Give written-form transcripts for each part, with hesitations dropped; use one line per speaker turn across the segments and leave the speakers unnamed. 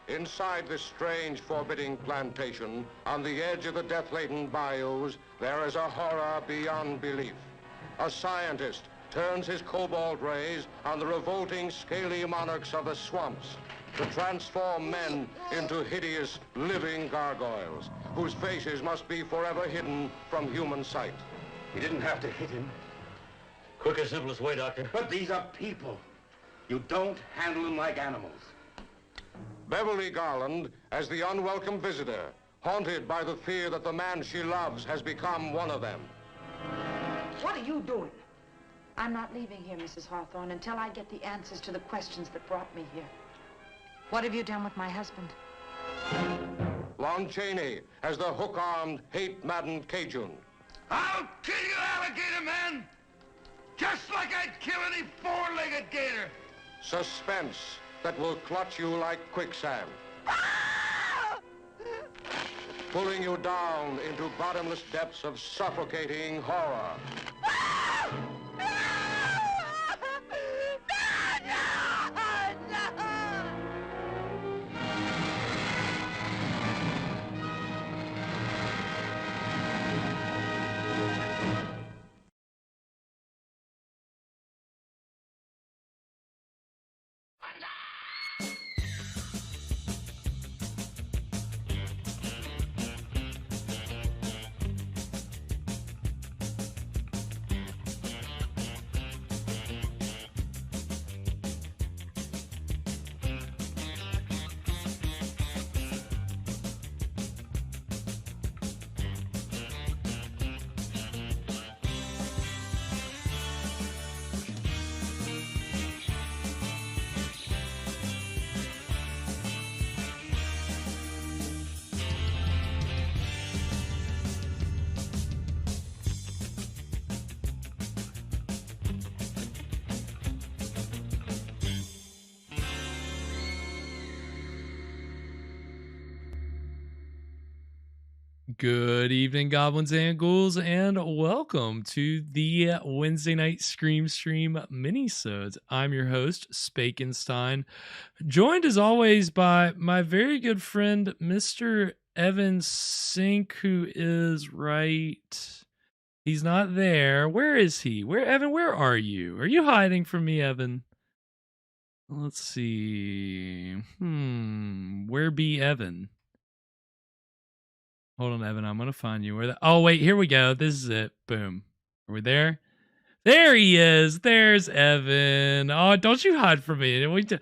Inside this strange, forbidding plantation, on the edge of the death-laden bayous, there is a horror beyond belief. A scientist turns his cobalt rays on the revolting, scaly monarchs of the swamps to transform men into hideous, living gargoyles, whose faces must be forever hidden from human sight.
You didn't have to hit him.
Quick and simplest way, Doctor.
But these are people. You don't handle them like animals.
Beverly Garland as the unwelcome visitor, haunted by the fear that the man she loves has become one of them.
What are you doing? I'm not leaving here, Mrs. Hawthorne, until I get the answers to the questions that brought me here. What have you done with my husband?
Lon Chaney as the hook-armed, hate-maddened Cajun.
I'll kill you, alligator man! Just like I'd kill any four-legged gator!
Suspense that will clutch you like quicksand. Pulling you down into bottomless depths of suffocating horror.
Good evening, goblins and ghouls, and welcome to the Wednesday night Scream Stream mini-sodes. I'm your host, Spakenstein, joined as always by my very good friend, Mr. Evan Sink, who is right. He's not there. Where is he? Evan, where are you? Are you hiding from me, Evan? Let's see. Where be Evan? Hold on, Evan. I'm going to find you. Oh, wait. Here we go. This is it. Boom. Are we there? There he is. There's Evan. Oh, don't you hide from me. Do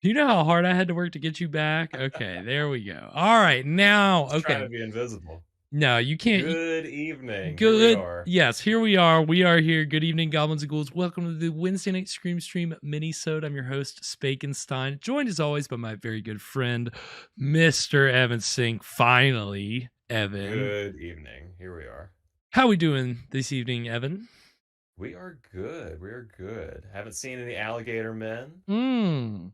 you know how hard I had to work to get you back? Okay, there we go. All right. Now, okay.
Trying to be invisible.
No, you can't.
Good evening.
Good.
Here we are.
Yes, here we are. We are here. Good evening, goblins and ghouls. Welcome to the Wednesday night Scream Stream mini-sode. I'm your host, Spakenstein, joined as always by my very good friend, Mr. Evan Sink. Finally, Evan.
Good evening. Here we are.
How we doing this evening, Evan?
We are good. We are good. Haven't seen any alligator men.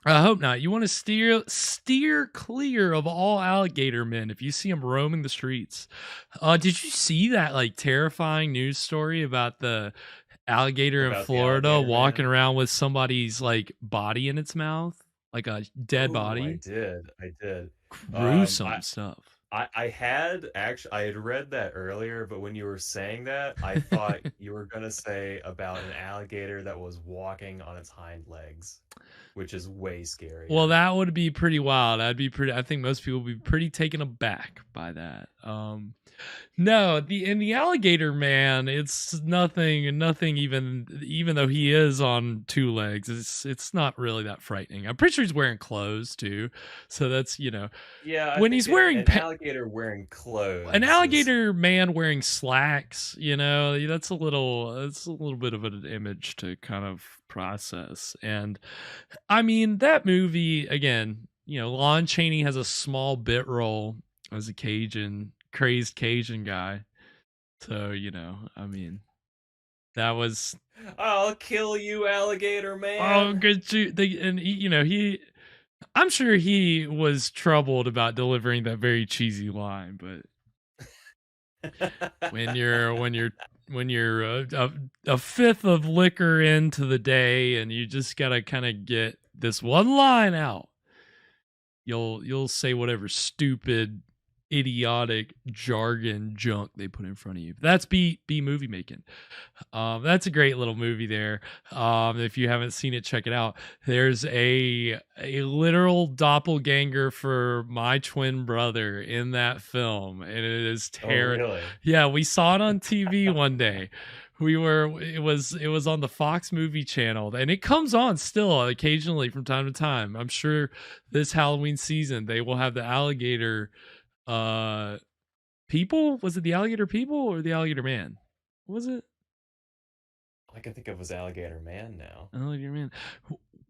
I hope not. You want to steer clear of all alligator men if you see them roaming the streets. Did you see that like terrifying news story about the alligator in Florida walking around with somebody's like body in its mouth, like a dead body?
I did.
Gruesome stuff.
I had read that earlier, but when you were saying that, I thought you were gonna say about an alligator that was walking on its hind legs, which is way scary.
Well, that would be pretty wild. I think most people would be pretty taken aback by that. No, the alligator man, it's nothing even though he is on two legs, it's not really that frightening. I'm pretty sure he's wearing clothes too. So that's,
yeah,
when he's wearing
an alligator wearing clothes.
An alligator man wearing slacks, that's a little bit of an image to kind of process. And I mean, that movie again, Lon Chaney has a small bit role as a crazed Cajun guy. So, I mean, that was...
I'll kill you, alligator man.
Oh, good. I'm sure he was troubled about delivering that very cheesy line, but when you're a fifth of liquor into the day and you just gotta kind of get this one line out, you'll say whatever stupid, idiotic jargon junk they put in front of you. That's B movie making. That's a great little movie there. If you haven't seen it, check it out. There's a literal doppelganger for my twin brother in that film, and it is
Oh, really?
Yeah, we saw it on TV one day. It was on the Fox movie channel, and it comes on still occasionally from time to time. I'm sure this Halloween season they will have the alligator people. Was it the alligator people or the alligator man? What was it?
I can think it was Alligator Man now.
Alligator man.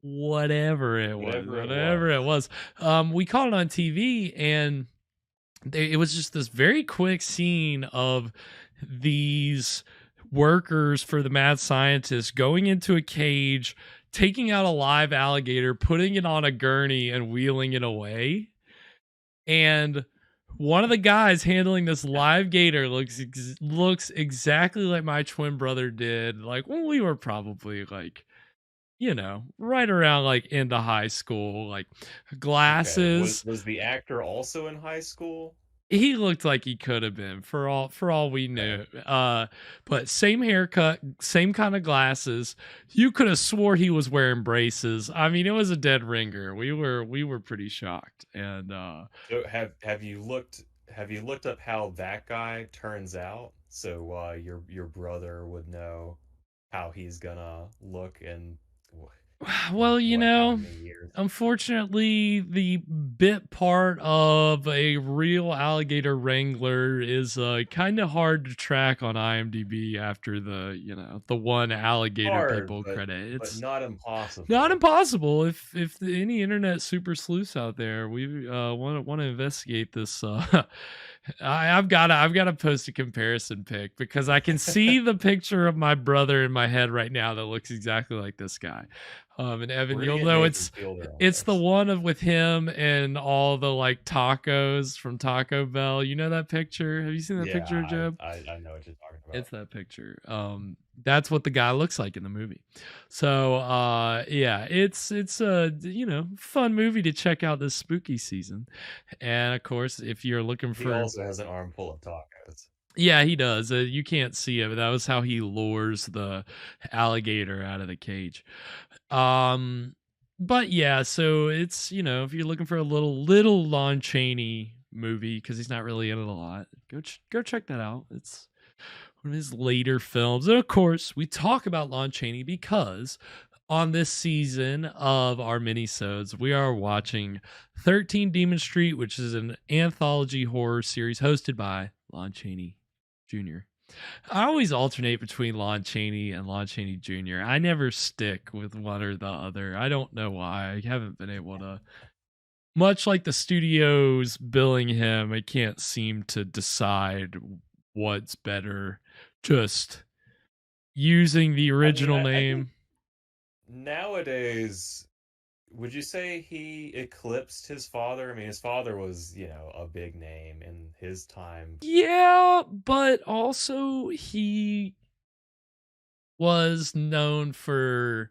Whatever it was.
Whatever it was.
We caught it on TV, and it was just this very quick scene of these workers for the mad scientist going into a cage, taking out a live alligator, putting it on a gurney, and wheeling it away. And one of the guys handling this live gator looks exactly like my twin brother did, like when we were probably like, right around like into high school, like glasses.
Okay. Was the actor also in high school?
He looked like he could have been for all we knew. But same haircut, same kind of glasses. You could have swore he was wearing braces. I mean, it was a dead ringer. We were pretty shocked. And
So have you looked up how that guy turns out? So your brother would know how he's gonna look and
well,
how many years?
unfortunately, the bit part of a real alligator wrangler is kind of hard to track on IMDb after the one alligator
Hard,
people credit.
but
It's
not impossible.
not impossible. If any internet super sleuths out there, we want to investigate this. I've got to post a comparison pic because I can see the picture of my brother in my head right now that looks exactly like this guy. And Evan,
We're
you'll
gonna
know
get
it's
Nathan Fielder on
it's the
this.
one with him and all the like tacos from Taco Bell. You know that picture? Have you seen that picture,
Yeah,
Jeb?
I know what you're talking about.
It's that picture. That's what the guy looks like in the movie. So yeah, it's a fun movie to check out this spooky season. And of course, if you're looking
He
for
also has an armful of tacos.
yeah, he does. You can't see it, but that was how he lures the alligator out of the cage. But yeah, so it's if you're looking for a little Lon Chaney movie because he's not really in it a lot, go check that out. It's one of his later films, and of course, we talk about Lon Chaney because on this season of our mini-sodes, we are watching 13 Demon Street, which is an anthology horror series hosted by Lon Chaney Jr. I always alternate between Lon Chaney and Lon Chaney Jr. I never stick with one or the other. I don't know why. I haven't been able to. Much like the studios billing him, I can't seem to decide what's better. Just using the original
I
name.
Nowadays, would you say he eclipsed his father? I mean, his father was, a big name in his time.
Yeah, but also he was known for.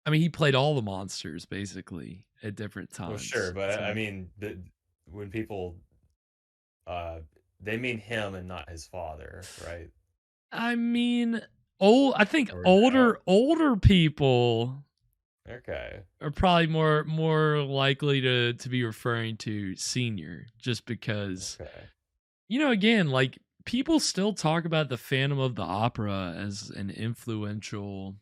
I mean, he played all the monsters basically at different times.
Well, sure, but I mean, when people, they mean him and not his father, right?
I mean, I think
Or
older people
Okay.
are probably more likely to be referring to Senior, just because
Okay.
again, like people still talk about the Phantom of the Opera as an influential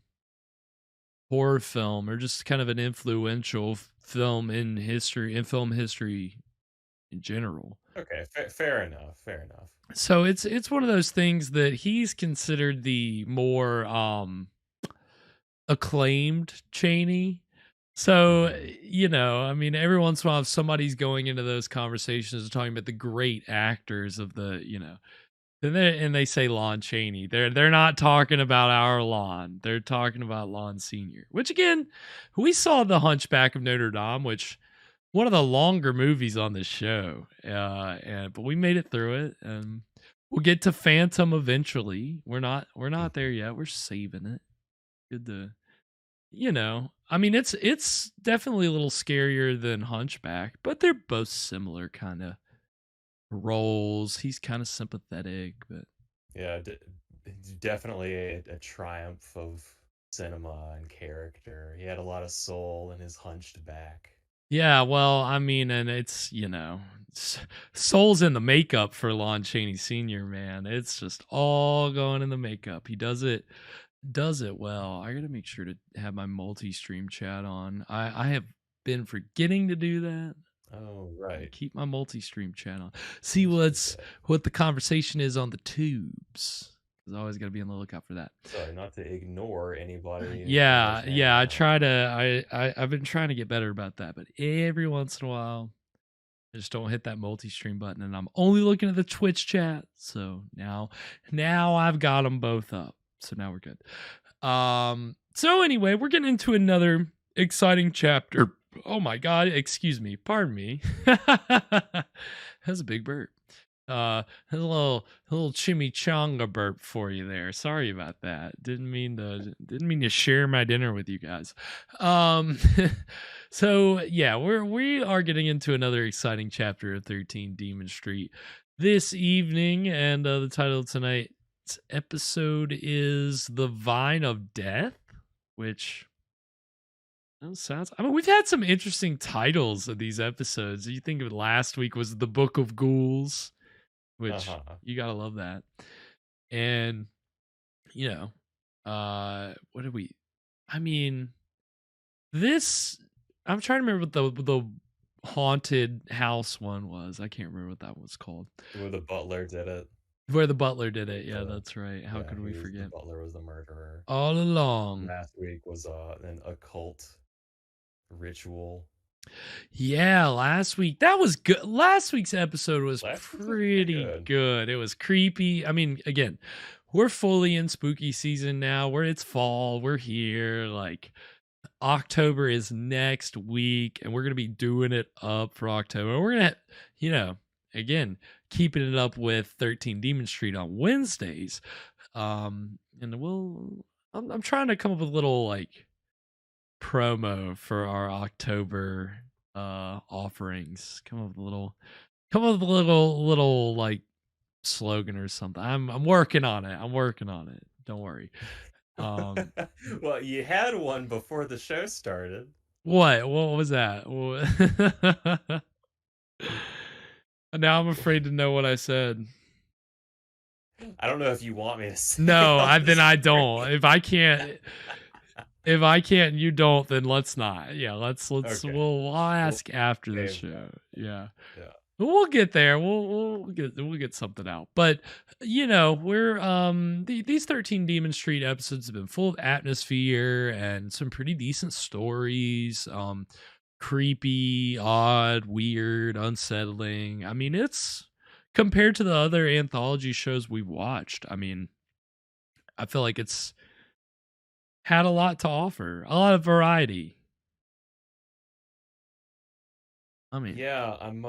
horror film, or just kind of an influential film in film history in general.
Okay. Fair enough. Fair enough.
So it's one of those things that he's considered the more acclaimed Chaney. So, I mean, every once in a while, if somebody's going into those conversations and talking about the great actors of the, and they say Lon Chaney, they're not talking about our Lon. They're talking about Lon Senior. Which again, we saw The Hunchback of Notre Dame, which one of the longer movies on the show. But we made it through it, and we'll get to Phantom eventually. We're not there yet. We're saving it. Good to, I mean, it's definitely a little scarier than Hunchback, but they're both similar kind of roles. He's kind of sympathetic, but
Yeah, definitely a triumph of cinema and character. He had a lot of soul in his hunched back.
yeah, well, I mean, and it's, soul's in the makeup for Lon Chaney Sr., man. It's just all going in the makeup. He does it well. I gotta make sure to have my multi-stream chat on. I have been forgetting to do that.
Oh, right.
Keep my multi-stream chat on. See what the conversation is on the tubes. There's always got to be on the lookout for that.
Sorry, not to ignore anybody.
Yeah. I've been trying to get better about that, but every once in a while, I just don't hit that multi-stream button, and I'm only looking at the Twitch chat. So now I've got them both up. So now we're good. So anyway, we're getting into another exciting chapter. Oh my God, excuse me, pardon me. That's a big burp. A little chimichanga burp for you there. Sorry about that. Didn't mean to share my dinner with you guys. So yeah, we are getting into another exciting chapter of 13 Demon Street this evening, and the title of tonight's episode is The Vine of Death, which sounds. I mean, we've had some interesting titles of these episodes. You think of last week was The Book of Ghouls, which you gotta love that. And what did we? I mean, this. I'm trying to remember what the haunted house one was. I can't remember what that was called.
Where the butler did it.
Where the butler did it. Yeah, that's right. How could we forget?
The butler was the murderer.
All along.
Last week was an occult ritual.
Yeah, last week that was good. Last week's episode was pretty good. It was creepy. I mean, again, we're fully in spooky season now. It's fall. We're here. Like, October is next week, and we're gonna be doing it up for October. We're gonna, again, keeping it up with 13 Demon Street on Wednesdays. And I'm trying to come up with a little like promo for our October offerings. Come up with a little like slogan or something. I'm working on it. Don't worry.
Well, you had one before the show started.
What was that? Now I'm afraid to know what I said.
I don't know if you want me to say.
No, then I don't. If I can't and you don't, then let's not. Yeah, let's okay. We'll ask after the show. Yeah. We'll get there. We'll get something out. But we're these 13 Demon Street episodes have been full of atmosphere and some pretty decent stories. Creepy, odd, weird, unsettling. I mean, it's compared to the other anthology shows we've watched. I mean, I feel like it's had a lot to offer, a lot of variety. I mean,
yeah, I'm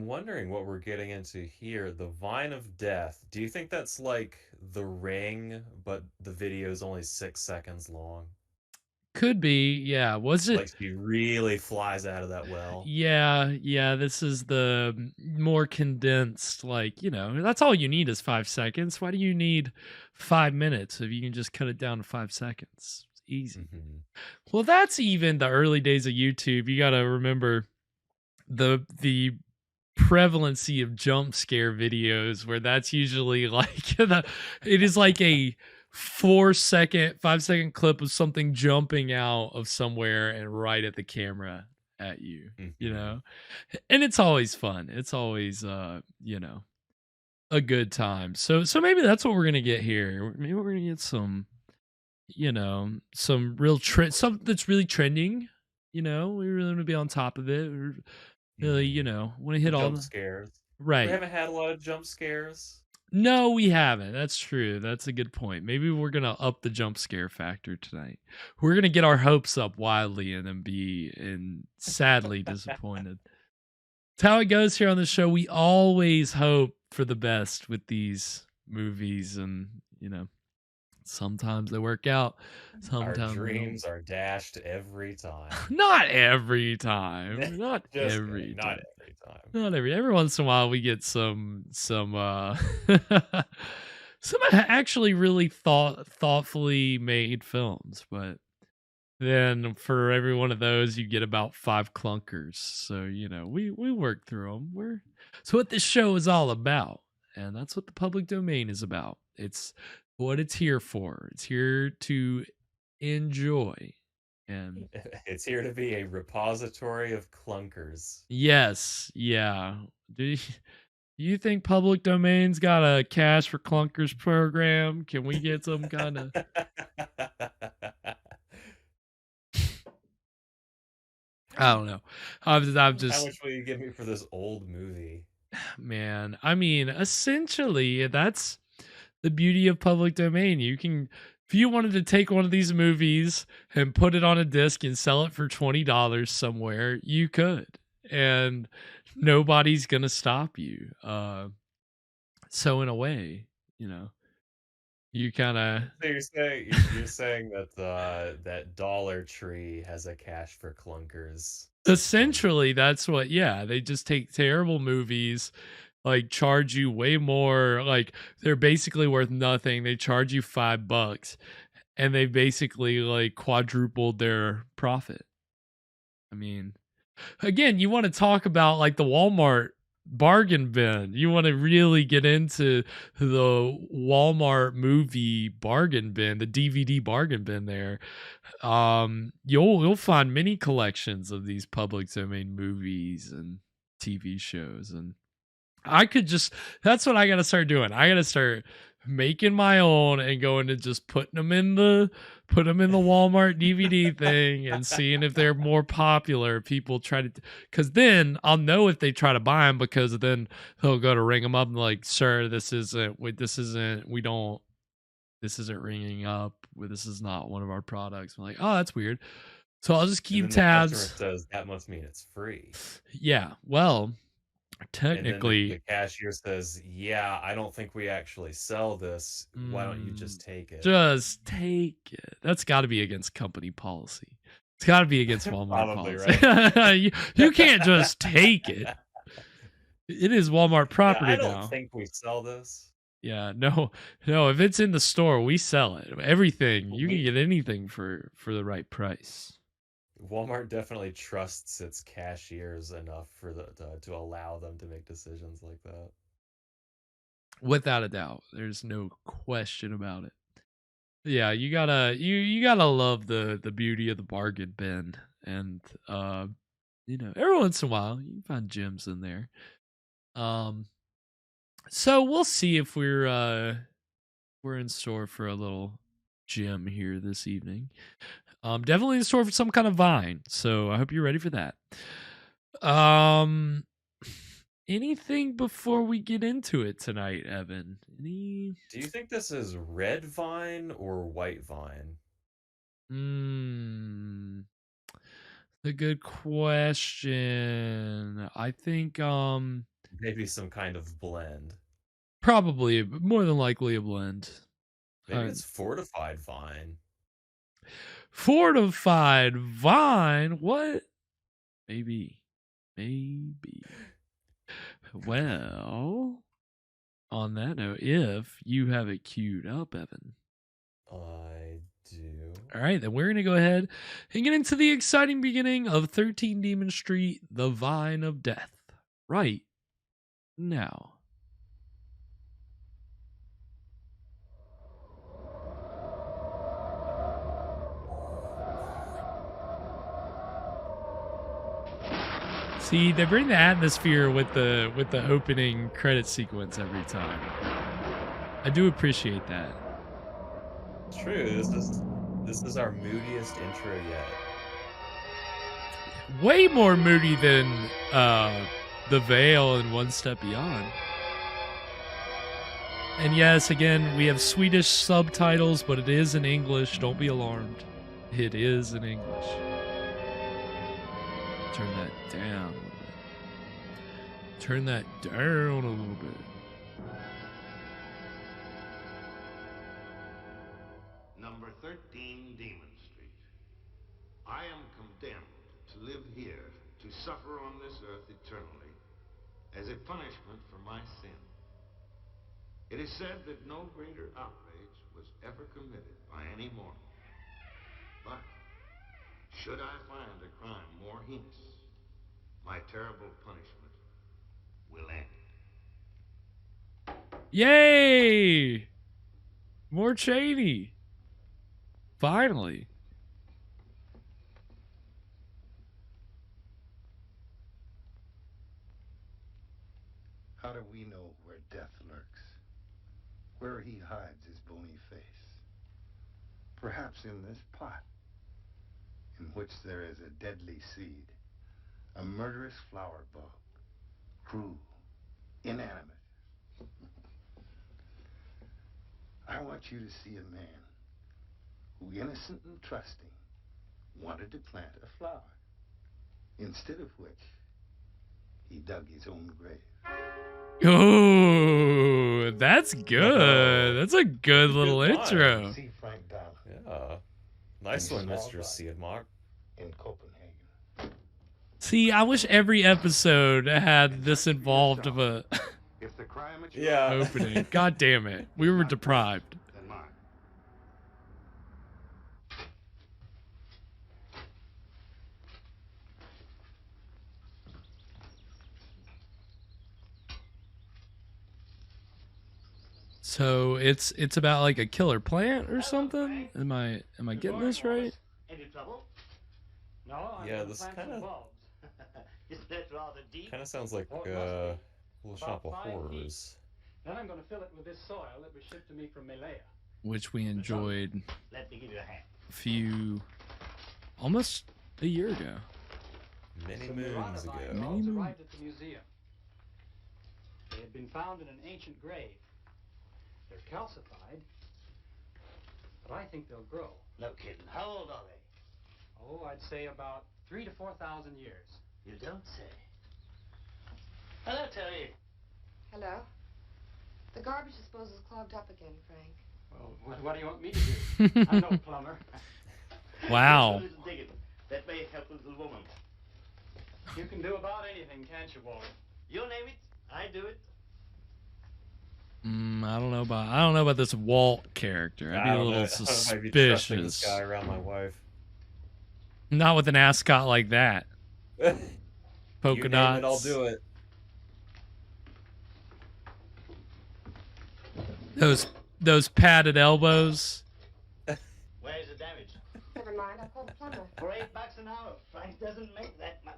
wondering what we're getting into here. The Vine of Death. Do you think that's like The Ring, but the video is only 6 seconds long?
Could be, yeah. Was it?
Like she really flies out of that well.
Yeah. This is the more condensed, like, that's all you need is 5 seconds. Why do you need 5 minutes if you can just cut it down to 5 seconds? It's easy. Mm-hmm. Well, that's even the early days of YouTube. You got to remember the prevalency of jump scare videos, where that's usually like it is like a 5 second clip of something jumping out of somewhere and right at the camera at you. Mm-hmm. And it's always fun. It's always a good time. So maybe that's what we're gonna get here. Maybe we're gonna get some real something that's really trending. We really want to be on top of it. Really, want to hit all
the scares.
Right.
We haven't had a lot of jump scares.
No, we haven't. That's true. That's a good point. Maybe we're going to up the jump scare factor tonight. We're going to get our hopes up wildly and then be sadly disappointed. It's how it goes here on the show. We always hope for the best with these movies, and sometimes they work out. Sometimes
our dreams are dashed every time.
Not every time. Not every time. Not every once in a while we get some some actually really thoughtfully made films, but then for every one of those you get about 5 clunkers. So, we work through them. So what this show is all about, and that's what the public domain is about. It's what it's here for. It's here to enjoy. And
it's here to be a repository of clunkers.
Yes, yeah. Do you think public domain's got a cash for clunkers program? Can we get some kind of I don't know. I'm just
How much will you give me for this old movie?
Man, I mean, essentially that's the beauty of public domain. You can, if you wanted to take one of these movies and put it on a disc and sell it for $20 somewhere, you could, and nobody's gonna stop you. So in a way, you kind of.
So you're saying that that Dollar Tree has a cash for clunkers.
Essentially, that's what. Yeah, they just take terrible movies, like charge you way more. Like they're basically worth nothing. They charge you $5, and they basically like quadrupled their profit. I mean, again, you want to talk about like the Walmart bargain bin. You want to really get into the Walmart movie bargain bin, the DVD bargain bin there. You'll find many collections of these public domain movies and TV shows, and that's what I got to start doing. I got to start making my own and going to just putting them in the Walmart DVD thing and seeing if they're more popular. People try to, because then I'll know if they try to buy them, because then they'll go to ring them up and like, sir, this isn't ringing up. This is not one of our products. I'm like, oh, that's weird. So I'll just keep tabs.
The customer says that must mean it's free.
Yeah, well, technically,
the cashier says, yeah, I don't think we actually sell this. Why don't you just take it?
Just take it. That's got to be against company policy. It's got to be against Walmart policy. Right. you can't just take it. It is Walmart property now.
I don't think we sell this.
Yeah, no. If it's in the store, we sell it. Everything. You can get anything for the right price.
Walmart definitely trusts its cashiers enough for to allow them to make decisions like that.
Without a doubt, there's no question about it. Yeah, you gotta love the beauty of the bargain bin, and every once in a while you can find gems in there. So we'll see if we're in store for a little gem here this evening. Definitely in store for some kind of vine. So I hope you're ready for that. Anything before we get into it tonight, Evan?
Do you think this is red vine or white vine?
A good question. I think
maybe some kind of blend.
Probably, more than likely a blend.
Maybe it's fortified vine.
Fortified vine? What? Maybe. Well, on that note, if you have it queued up, Evan.
I do.
All right, then we're going to go ahead and get into the exciting beginning of 13 Demon Street, The Vine of Death, right now. See, they bring the atmosphere with the opening credit sequence every time. I do appreciate that.
True. This is our moodiest intro yet.
Way more moody than The Veil and One Step Beyond. And yes, again, we have Swedish subtitles, but it is in English. Don't be alarmed. It is in English. Turn that down a little bit. Turn that down a little bit.
Number 13 Demon Street. I am condemned to live here, to suffer on this earth eternally, as a punishment for my sin. It is said that no greater outrage was ever committed by any mortal. But should I find a crime more heinous, my terrible punishment will end.
Yay! More Chaney. Finally.
How do we know where death lurks? Where he hides his bony face? Perhaps in this pot, in which there is a deadly seed, a murderous flower bug, cruel, inanimate. I want you to see a man who, innocent and trusting, wanted to plant a flower, instead of which he dug his own grave.
Oh, that's good. That's a good little
line.
intro.
See Frank down
Yeah. Nice one, Mr. Siedmark.
in Copenhagen.
See, I wish every episode had this involved of a
If the crime at your
Yeah.
opening. God damn it. We were deprived.
than mine.
So it's about like a killer plant or something? Am I getting this right?
Any trouble? No, I'm
Yeah,
gonna
this
plant
kinda-
some bulbs. Isn't that rather deep?
Kind of sounds like
Oh, it must be.
Little Shop of
About 5 feet.
Horrors.
Then I'm going to fill it with this soil that was shipped to me from Malaya.
Which we enjoyed
Let me give you a hand.
almost a year ago.
Many
Some
moons
Murata
ago.
vine
Many
bulbs
moons.
arrived at the museum. They had been found in an ancient grave. They're calcified, but I think they'll grow.
No kidding. How old are they?
Oh, I'd say about 3,000 to 4,000 years.
You don't say. Hello, Terry.
Hello? The garbage disposal's clogged up again, Frank.
Well, what do you want me to do? I'm no plumber.
Wow.
Do a little digging. That may help a little woman.
You can do about anything, can't you, Wally?
You name it, I do it.
I don't know about this Walt character. I'd be a little
I might be trusting this
suspicious.
guy around my wife.
Not with an ascot like that. Polka
You name
dots.
it, I'll do it.
Those padded elbows.
Where's the damage?
Never mind, I'll call the plumber.
For $8 an hour. Frank doesn't make that much.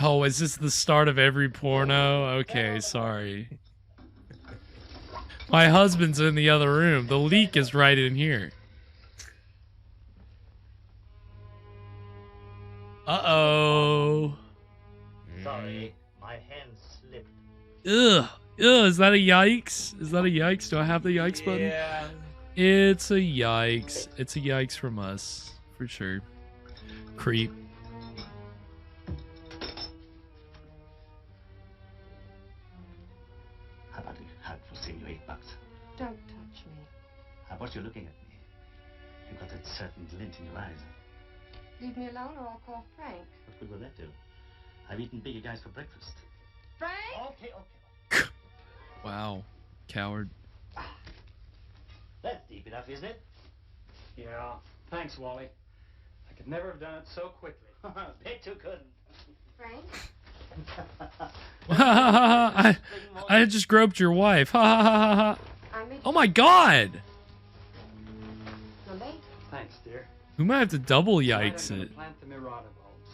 Oh, is this the start of every porno? Okay, sorry. My husband's in the other room. The leak is right in here. Uh-oh.
Sorry, my hand slipped.
Ugh. Ugh, is that a yikes? Is that a yikes? Do I have the yikes button?
Yeah.
It's a yikes. It's a yikes from us. For sure. Creep.
How about it? How'd for saving you $8?
Don't touch me.
How about you looking at me? You've got that certain glint in your eyes.
Leave me alone or I'll call Frank.
What good will that do? I've eaten bigger guys for breakfast.
Frank?
Okay.
Wow. Coward.
That's deep enough, isn't it?
Yeah. Thanks, Wally. I could never have done it so quickly.
Bet you couldn't.
Frank?
I just groped your wife. Ha ha ha ha.
I made
Oh my god.
No late.
Thanks, dear.
We might have to double
Tonight I'm
yikes
gonna
it.
plant the Murata bulbs.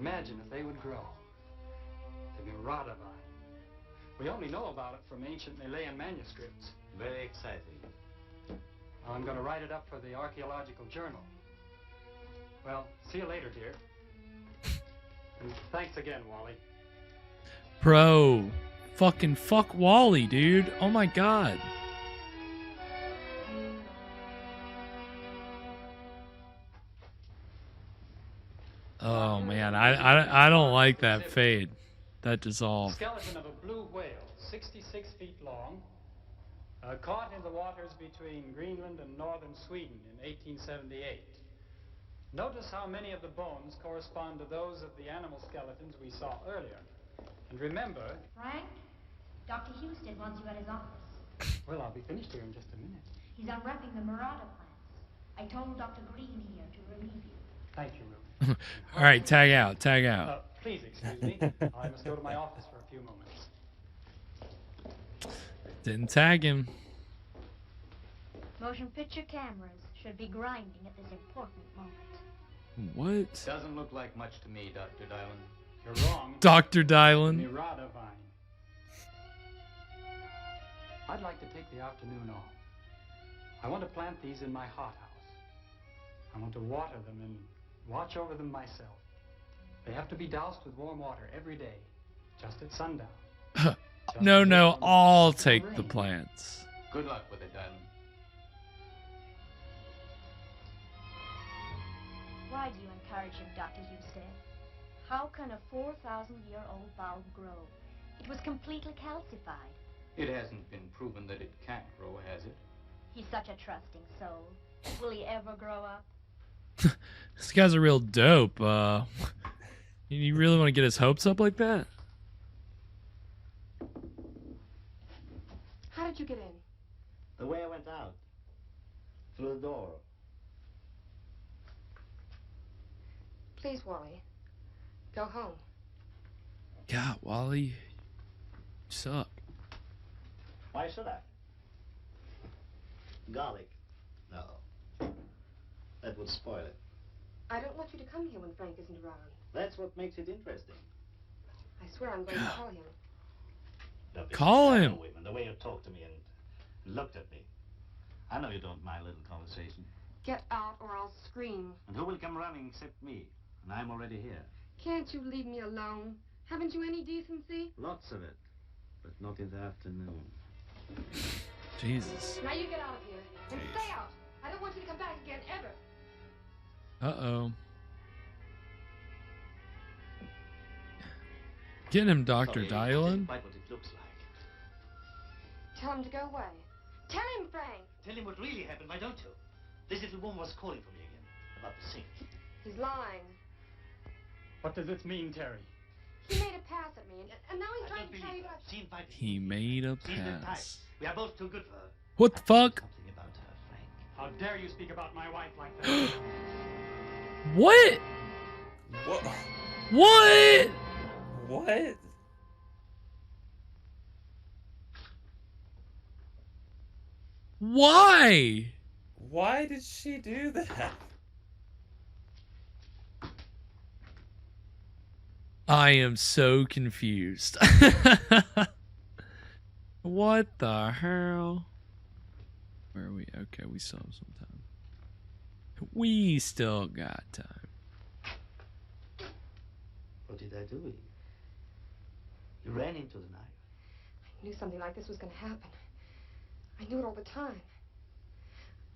Imagine if they would grow. The Murata vine. We only know about it from ancient Malayan manuscripts.
Very exciting.
I'm going to write it up for the Archaeological Journal. Well, see you later, dear. And thanks again, Wally.
Bro, Fucking fuck Wally, dude. Oh my god. Oh man, I don't like that fade. That dissolve.
Skeleton of a blue whale, 66 feet long, caught in the waters between Greenland and northern Sweden in 1878. Notice how many of the bones correspond to those of the animal skeletons we saw earlier. And remember...
Frank, Dr. Houston wants you at his office.
Well, I'll be finished here in just a minute.
He's unwrapping the Murata plants. I told Dr. Green here to relieve you.
Thank you, Ruth.
All right, tag out, tag out.
Please excuse me. I must go to my office for a few moments.
Didn't tag him.
Motion picture cameras should be grinding at this important moment.
What?
Doesn't look like much to me, Dr. Dylan. You're wrong.
Dr. Dylan.
Murata vine. I'd like to take the afternoon off. I want to plant these in my hothouse. I want to water them and watch over them myself. They have to be doused with warm water every day, just at sundown.
No, I'll take the plants.
Good luck with it, Dylan.
Why do you encourage him, Dr. Husted? How can a 4,000-year-old bulb grow? It was completely calcified.
It hasn't been proven that it can't grow, has it?
He's such a trusting soul. Will he ever grow up?
This guy's a real dope. You really want to get his hopes up like that?
How did you get in?
The way I went out. Through the door.
Please, Wally. Go home.
God, Wally, you suck.
Why should I? Garlic? No. That would spoil it.
I don't want you to come here when Frank isn't around.
That's what makes it interesting.
I swear I'm going to call him.
No,
Call him.
Women, the way you talked to me and looked at me. I know you don't mind a little conversation.
Get out or I'll scream.
And who will come running except me? And I'm already here.
Can't you leave me alone? Haven't you any decency?
Lots of it. But not in the afternoon.
Jesus.
Now you get out of here. And stay out. I don't want you to come back again, ever.
Uh-oh. Get him, Dr. Dylan.
Quite what it looks like.
Tell him to go away. Tell him, Frank.
Tell him what really happened, why don't you? This little woman was calling for me again. About the sink.
He's lying.
What does this mean, Terry?
He made a pass at me, and now he's trying to tell you what I...
He made a pass.
We are both too good for her.
What the fuck?
Something about her, Frank.
How dare you speak about my wife like that?
What?
What?
What?
What?
Why?
Why did she do that?
I am so confused. What the hell? Where are we? Okay, we still have some time. We still got time.
What did I do? You ran into the knife.
I knew something like this was going to happen. I knew it all the time.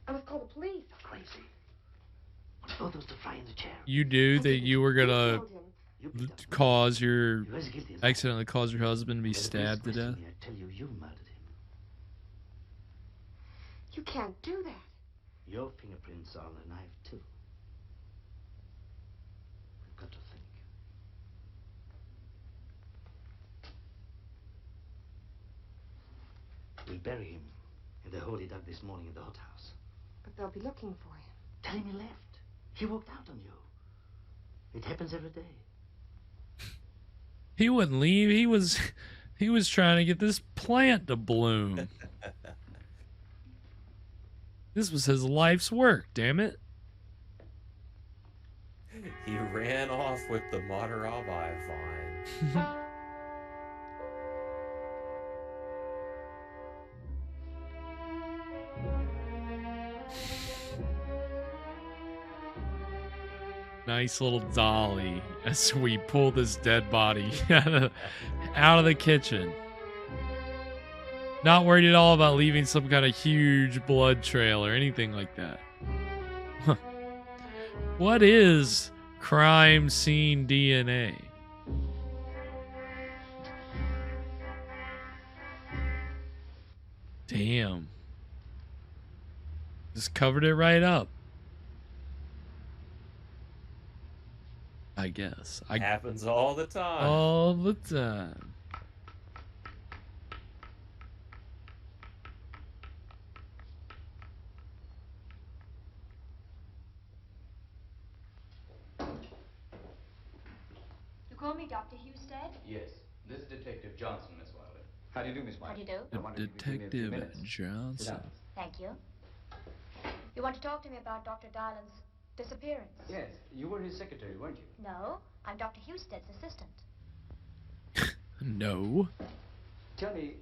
I must call the police.
You're crazy. What photos to fry in the chair?
You knew that you were gonna cause your accidentally cause your husband to be stabbed to death.
I tell you, you murdered him.
You can't do that.
Your fingerprints are on the knife too. We've got to think. We'll bury him in the hole he dug this morning in the hothouse.
But they'll be looking for him.
Tell him he left. He walked out on you. It happens every day.
He wouldn't leave. He was trying to get this plant to bloom. This was his life's work, damn it.
He ran off with the Matarabai vine.
Nice little dolly as we pull this dead body out of the kitchen. Not worried at all about leaving some kind of huge blood trail or anything like that. Huh. What is crime scene DNA? Damn. Just covered it right up. I guess.
Happens all the time.
All the time.
You call me Dr. Husted?
Yes. This is Detective Johnson, Miss Wilder. How do you do, Miss Wilder?
How do you do?
I wonder if you could give me a few
Detective
minutes. Sit
Johnson.
down.
Thank you. You want to talk to me about Dr. Dylan's disappearance?
Yes, you were his secretary, weren't you?
No, I'm Dr. Husted's assistant.
No.
Tell me,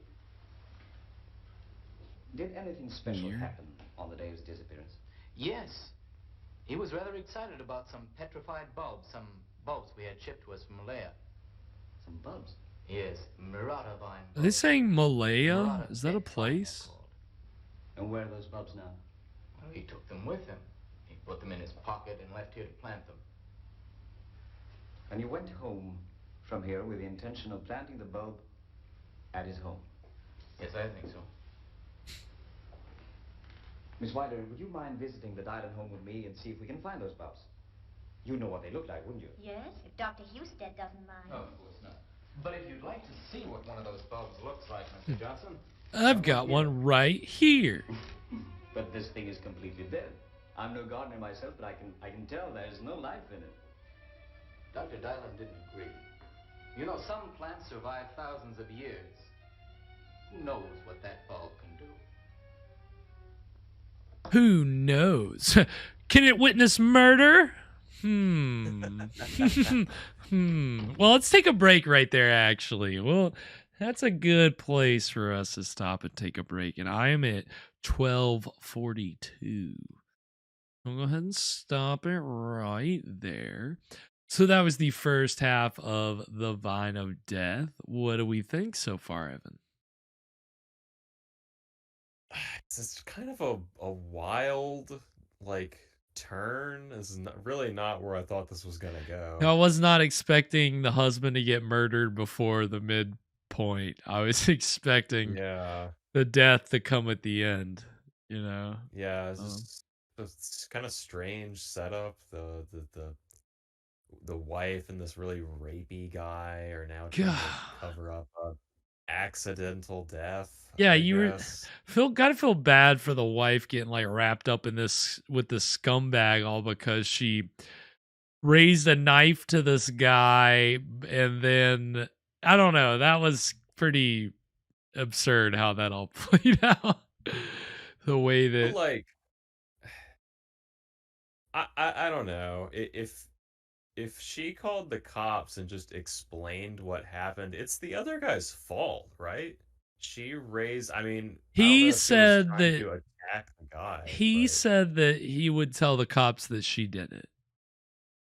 did anything special
Weird.
happen on the day of his disappearance? Yes. He was rather excited about some petrified bulbs, some bulbs we had shipped to us from Malaya. Some bulbs? Yes, Murata vine
Are they
bulbs.
saying Malaya?
Murata
Is that a
pet vine,
place?
they're called. And where are those bulbs now? Well, he took them with him. He put them in his pocket and left here to plant them. And you went home from here with the intention of planting the bulb at his home? Yes, I think so. Miss Wilder, would you mind visiting the Dylan home with me and see if we can find those bulbs? You know what they look like, wouldn't you?
Yes, if Dr. Husted doesn't mind.
No, of course not. But if you'd like to see what one of those bulbs looks like, Mr. Johnson...
I've got one right here.
But this thing is completely dead. I'm no gardener myself, but I can tell there's no life in it. Dr. Dylan didn't agree. You know, some plants survive thousands of years. Who knows what that bulb can do?
Who knows? Can it witness murder? Well, let's take a break right there, actually. Well, that's a good place for us to stop and take a break. And I am at 12:42. I'll go ahead and stop it right there. So that was the first half of The Vine of Death. What do we think so far, Evan?
It's just kind of a wild, like, turn. This is really not where I thought this was going to go.
I was not expecting the husband to get murdered before the midpoint. I was expecting the death to come at the end, you know?
Yeah, it's just kind of strange setup. The wife and this really rapey guy are now trying to cover up a accidental death.
Yeah, gotta feel bad for the wife getting like wrapped up in this with the scumbag, all because she raised a knife to this guy, and then I don't know, that was pretty absurd how that all played out. The way that,
but like, I don't know if she called the cops and just explained what happened, it's the other guy's fault, right? She raised, I mean,
he said
that
that
to attack the guy,
he said that he would tell the cops that she did it.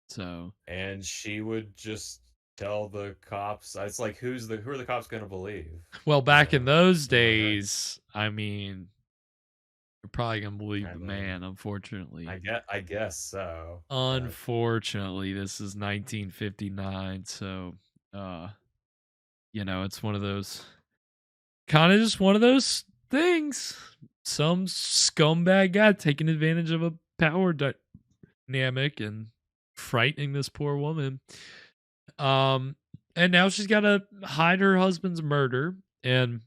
So,
and she would just tell the cops. It's like, who are the cops going to believe?
Well, back in those days, I mean, you're probably gonna believe the man, unfortunately.
I guess so.
Unfortunately, this is 1959, so you know, it's one of those just one of those things. Some scumbag guy taking advantage of a power dynamic and frightening this poor woman. And now she's got to hide her husband's murder, and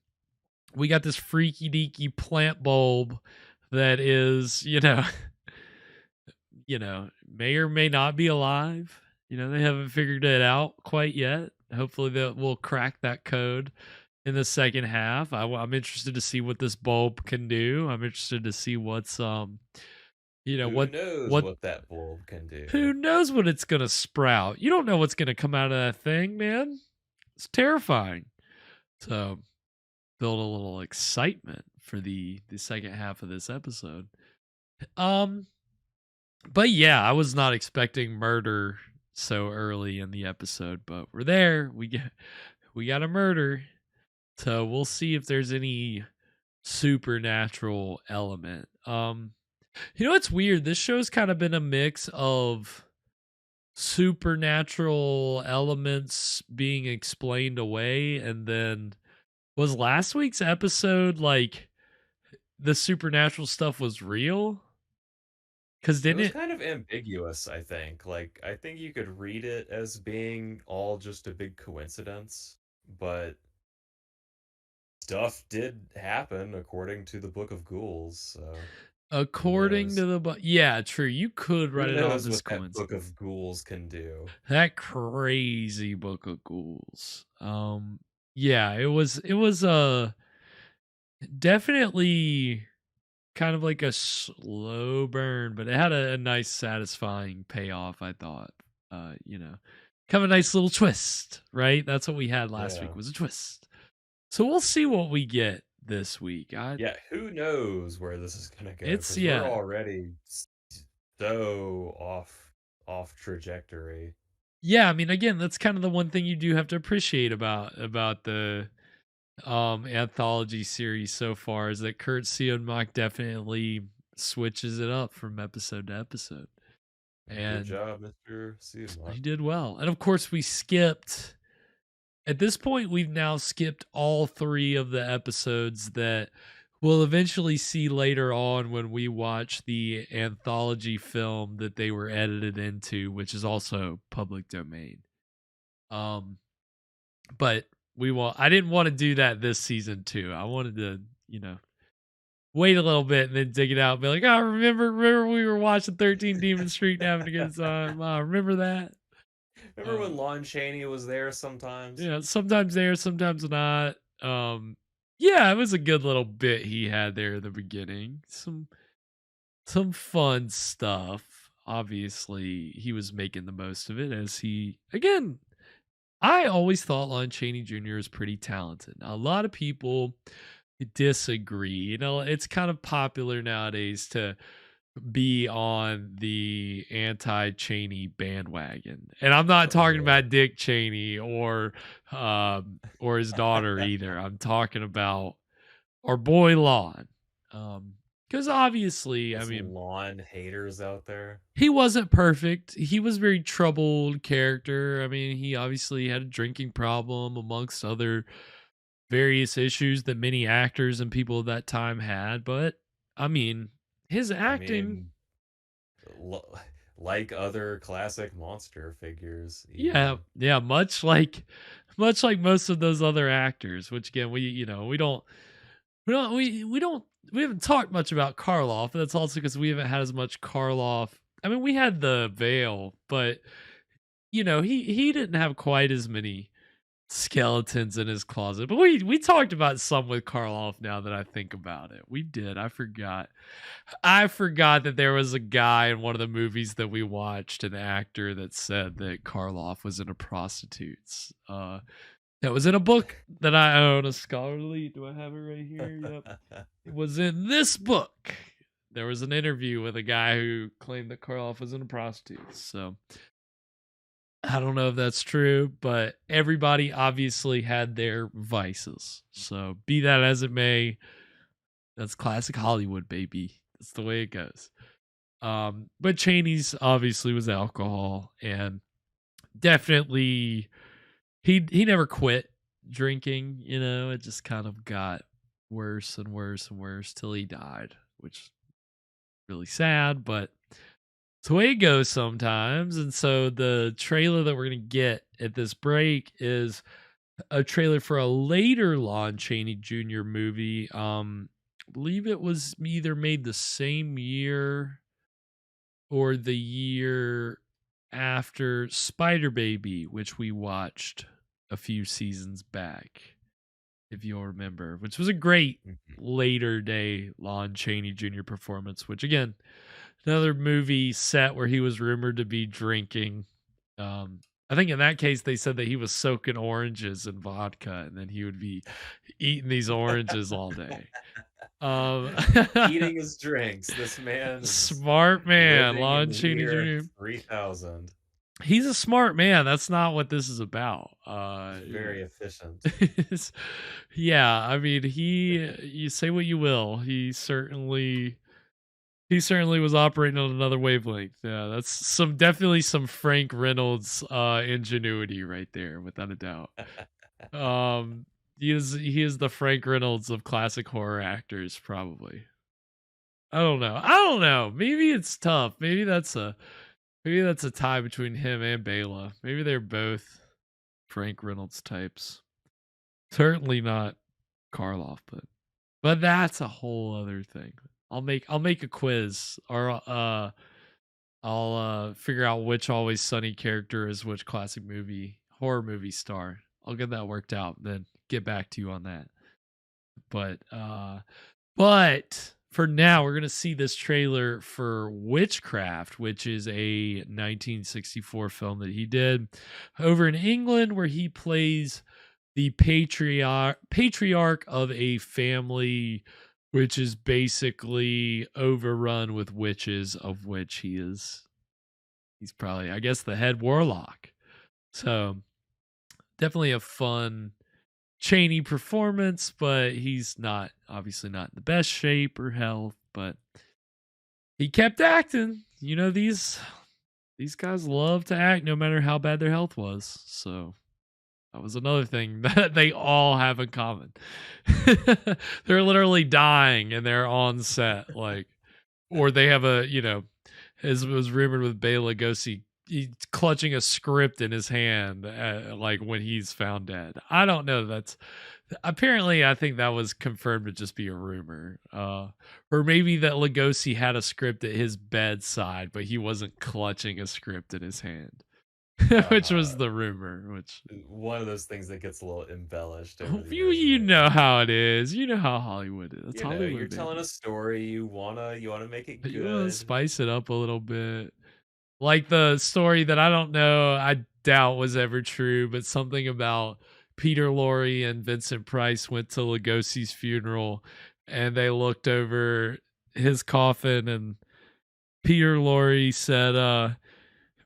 we got this freaky deaky plant bulb that is, you know, may or may not be alive. You know, they haven't figured it out quite yet. Hopefully that will crack that code in the second half. I'm interested to see what this bulb can do. I'm interested to see what's
who knows what that bulb can do.
Who knows what it's gonna sprout? You don't know what's gonna come out of that thing, man. It's terrifying. So build a little excitement for the second half of this episode. But yeah, I was not expecting murder so early in the episode, but we're there. We got a murder. So we'll see if there's any supernatural element. It's weird. This show's kind of been a mix of supernatural elements being explained away, and then was last week's episode like the supernatural stuff was real? Because
It
didn't
was
it?
kind of ambiguous, I think. Like, I think you could read it as being all just a big coincidence, but stuff did happen according to the Book of Ghouls, so who
According to
knows?
the book, yeah, true. You could
Who
write it off
knows
as
what that
coincidence.
Book of Ghouls can do?
That crazy book of ghouls. Yeah, it was definitely kind of like a slow burn, but it had a nice satisfying payoff, I thought. Kind of a nice little twist, right? That's what we had last week
Yeah.
was a twist. So we'll see what we get this week.
Yeah, who knows where this is gonna go?
It's
Because we're already so off trajectory.
Yeah, I mean, again, that's kind of the one thing you do have to appreciate about the anthology series so far is that Kurt Siodmak definitely switches it up from episode to episode. And
good job, Mr.
he
Siodmak.
did well. And of course, at this point, we've now skipped all 3 of the episodes that we'll eventually see later on when we watch the anthology film that they were edited into, which is also public domain. But I didn't want to do that this season too. I wanted to, wait a little bit and then dig it out and be like, remember we were watching 13 Demon Street and having a good time. Remember that?
Remember when Lon Chaney was there sometimes?
Yeah, sometimes there, sometimes not. Yeah, it was a good little bit he had there in the beginning. Some fun stuff. Obviously, he was making the most of it I always thought Lon Chaney Jr. is pretty talented. Now, a lot of people disagree. It's kind of popular nowadays to be on the anti-Cheney bandwagon. And I'm not talking about Dick Cheney or his daughter either. I'm talking about our boy Lon. Because obviously,
There's Lon haters out there.
He wasn't perfect. He was a very troubled character. I mean, he obviously had a drinking problem amongst other various issues that many actors and people of that time had. But I mean, his acting,
like other classic monster figures.
Yeah, much like most of those other actors. Which again, we haven't talked much about Karloff. That's also because we haven't had as much Karloff. I mean, we had the Veil, but he didn't have quite as many skeletons in his closet. But we talked about some with Karloff now that I think about it. We did. I forgot that there was a guy in one of the movies that we watched, an actor that said that Karloff was into prostitutes. That was in a book that I own, a scholarly. Do I have it right here? Yep. It was in this book. There was an interview with a guy who claimed that Karloff was into prostitutes. So I don't know if that's true, but everybody obviously had their vices. So be that as it may, that's classic Hollywood, baby. That's the way it goes. But Chaney's obviously was alcohol, and definitely he never quit drinking. It just kind of got worse and worse and worse till he died, which is really sad, but it's the way it goes sometimes. And so the trailer that we're going to get at this break is a trailer for a later Lon Chaney Jr. movie. I believe it was either made the same year or the year after Spider Baby, which we watched a few seasons back, if you'll remember, which was a great later day Lon Chaney Jr. performance, which again, another movie set where he was rumored to be drinking. I think in that case, they said that he was soaking oranges in vodka and then he would be eating these oranges all day.
Eating his drinks. This man is
smart man, Lon Chaney Jr.
3000.
he's a smart man. That's not what this is about.
Very efficient.
Yeah, I mean, you say what you will. He certainly was operating on another wavelength. Yeah, that's definitely some Frank Reynolds ingenuity right there, without a doubt. He is the Frank Reynolds of classic horror actors, probably. I don't know. Maybe it's tough. Maybe that's a tie between him and Bela. Maybe they're both Frank Reynolds types. Certainly not Karloff, but that's a whole other thing. I'll make a quiz, or I'll figure out which Always Sunny character is which classic horror movie star. I'll get that worked out, then get back to you on that. But for now, we're gonna see this trailer for Witchcraft, which is a 1964 film that he did over in England, where he plays the patriarch of a family which is basically overrun with witches, of which he's probably, I guess, the head warlock. So definitely a fun Chaney performance, but he's obviously not in the best shape or health, but he kept acting. You know, these guys love to act no matter how bad their health was. So that was another thing that they all have in common. They're literally dying and they're on set, or they have as was rumored with Bela Lugosi, he's clutching a script in his hand, when he's found dead. I don't know. That's apparently, I think that was confirmed to just be a rumor, or maybe that Lugosi had a script at his bedside, but he wasn't clutching a script in his hand. Which was the rumor. Which
one of those things that gets a little embellished.
You know how it is. You know how Hollywood is. That's Hollywood.
You're telling a story. You wanna make it good.
You wanna spice it up a little bit. Like the story that I don't know, I doubt was ever true, but something about Peter Lorre and Vincent Price went to Lugosi's funeral, and they looked over his coffin, and Peter Lorre said,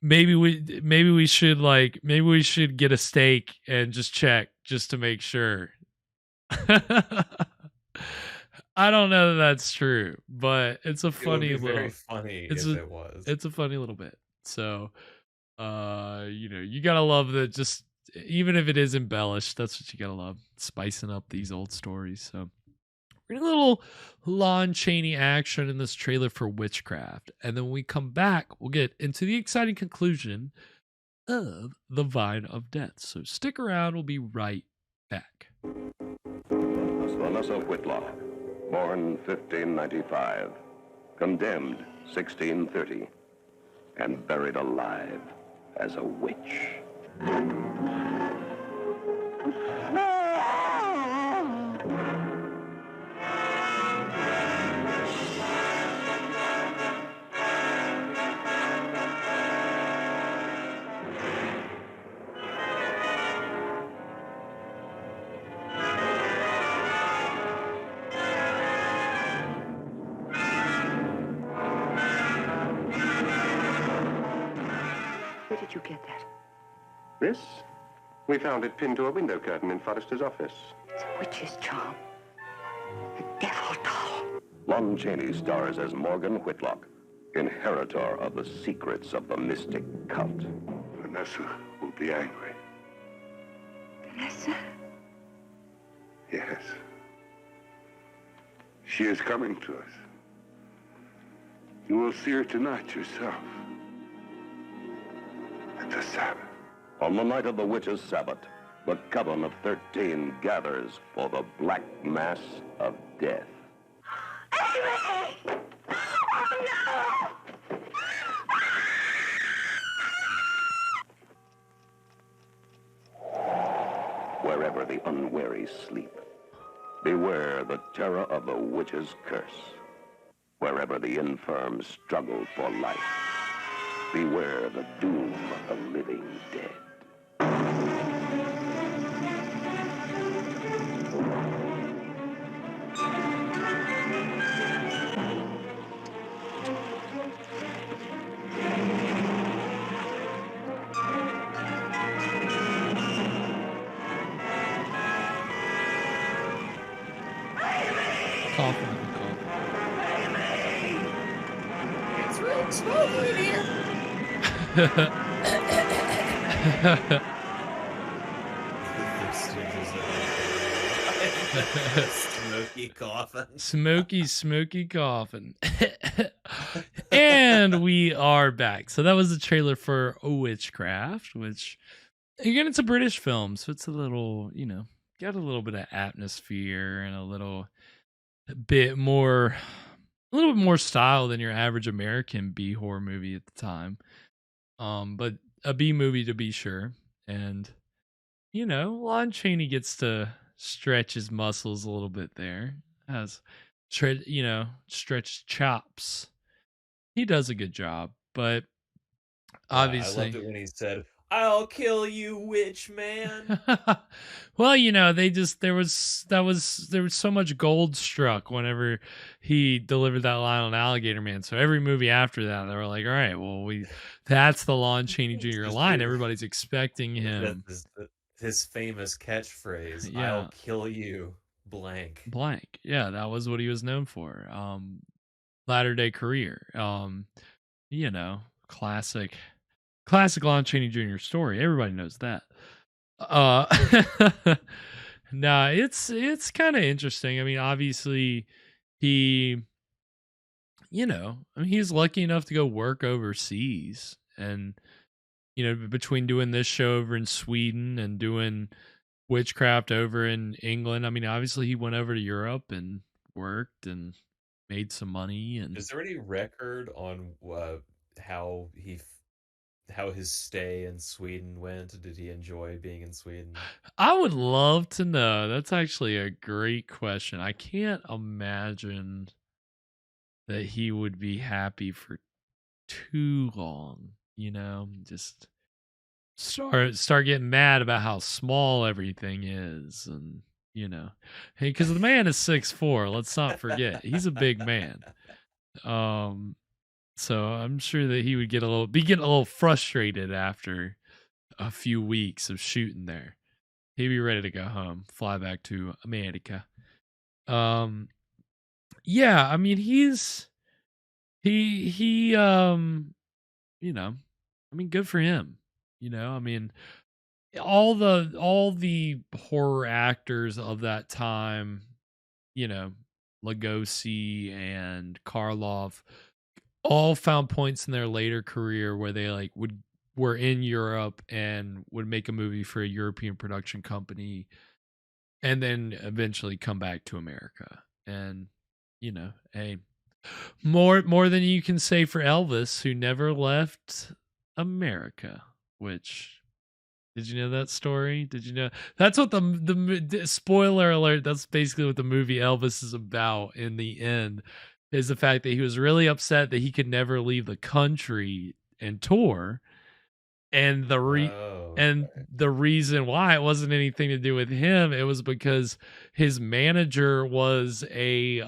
maybe we should get a steak and just check just to make sure. I don't know that that's true, but it's a funny little.
Very funny if it was.
It's a funny little bit. So, you gotta love that. Just even if it is embellished, that's what you gotta love, spicing up these old stories. So, we're gonna a little Lon Chaney action in this trailer for Witchcraft, and then when we come back, we'll get into the exciting conclusion of The Vine of Death. So stick around. We'll be right back.
Vanessa Whitlock, born 1595, condemned 1630, and buried alive as a witch.
Where did you get that?
This? We found it pinned to a window curtain in Forrester's office.
It's a witch's charm. A devil doll.
Lon Chaney stars as Morgan Whitlock, inheritor of the secrets of the mystic cult.
Vanessa will be angry.
Vanessa?
Yes. She is coming to us. You will see her tonight yourself. At the Sabbath.
On the night of the witch's Sabbath, the Coven of 13 gathers for the Black Mass of Death.
Amy! Oh, no!
Wherever the unwary sleep, beware the terror of the witch's curse. Wherever the infirm struggle for life, beware the doom of the living dead.
Coffin.
It's real smoky in here.
Smoky coffin.
Smoky coffin. And we are back. So that was the trailer for Witchcraft, which, again, it's a British film, so it's a little, got a little bit of atmosphere and a little bit more style than your average American B horror movie at the time. But a B movie to be sure. And, Lon Chaney gets to stretch his muscles a little bit there. Has stretched chops. He does a good job, but obviously,
I loved it when he said, "I'll kill you, witch man."
well, there was so much gold struck whenever he delivered that line on Alligator Man. So every movie after that, they were like, all right, well, that's the Lon Chaney Jr. line. Everybody's expecting him.
His famous catchphrase,
Yeah.
"I'll kill you, blank."
Blank. Yeah, that was what he was known for. Latter day career. Classic Lon Chaney Jr. story. Everybody knows that. Nah, it's kind of interesting. I mean, obviously he's lucky enough to go work overseas, and between doing this show over in Sweden and doing Witchcraft over in England, I mean, obviously he went over to Europe and worked and made some money. And
is there any record on how his stay in Sweden went? Did he enjoy being in Sweden?
I would love to know. That's actually a great question. I can't imagine that he would be happy for too long, just start getting mad about how small everything is. And because the man is 6'4", let's not forget, he's a big man. So I'm sure that he would get a little frustrated after a few weeks of shooting there. He'd be ready to go home, fly back to America. Yeah, I mean, good for him. I mean, all the horror actors of that time, Lugosi and Karloff, all found points in their later career where they were in Europe and would make a movie for a European production company and then eventually come back to America. And hey, more than you can say for Elvis, who never left America. Which, did you know that story? Did you know that's what the spoiler alert, that's basically what the movie Elvis is about in the end, is the fact that he was really upset that he could never leave the country and tour. And the reason why, it wasn't anything to do with him. It was because his manager was he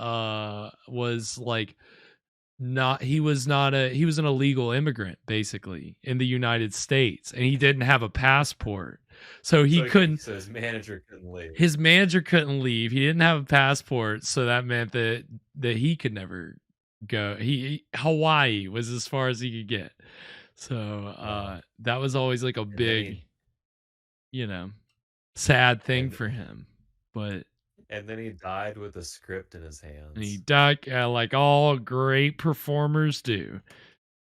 was an illegal immigrant basically in the United States, and he didn't have a passport. So his
manager couldn't leave.
His manager couldn't leave. He didn't have a passport, so that meant that he could never go. Hawaii was as far as he could get. So that was always like a big, sad thing for him.
And then he died with a script in his hands.
And he died like all great performers do,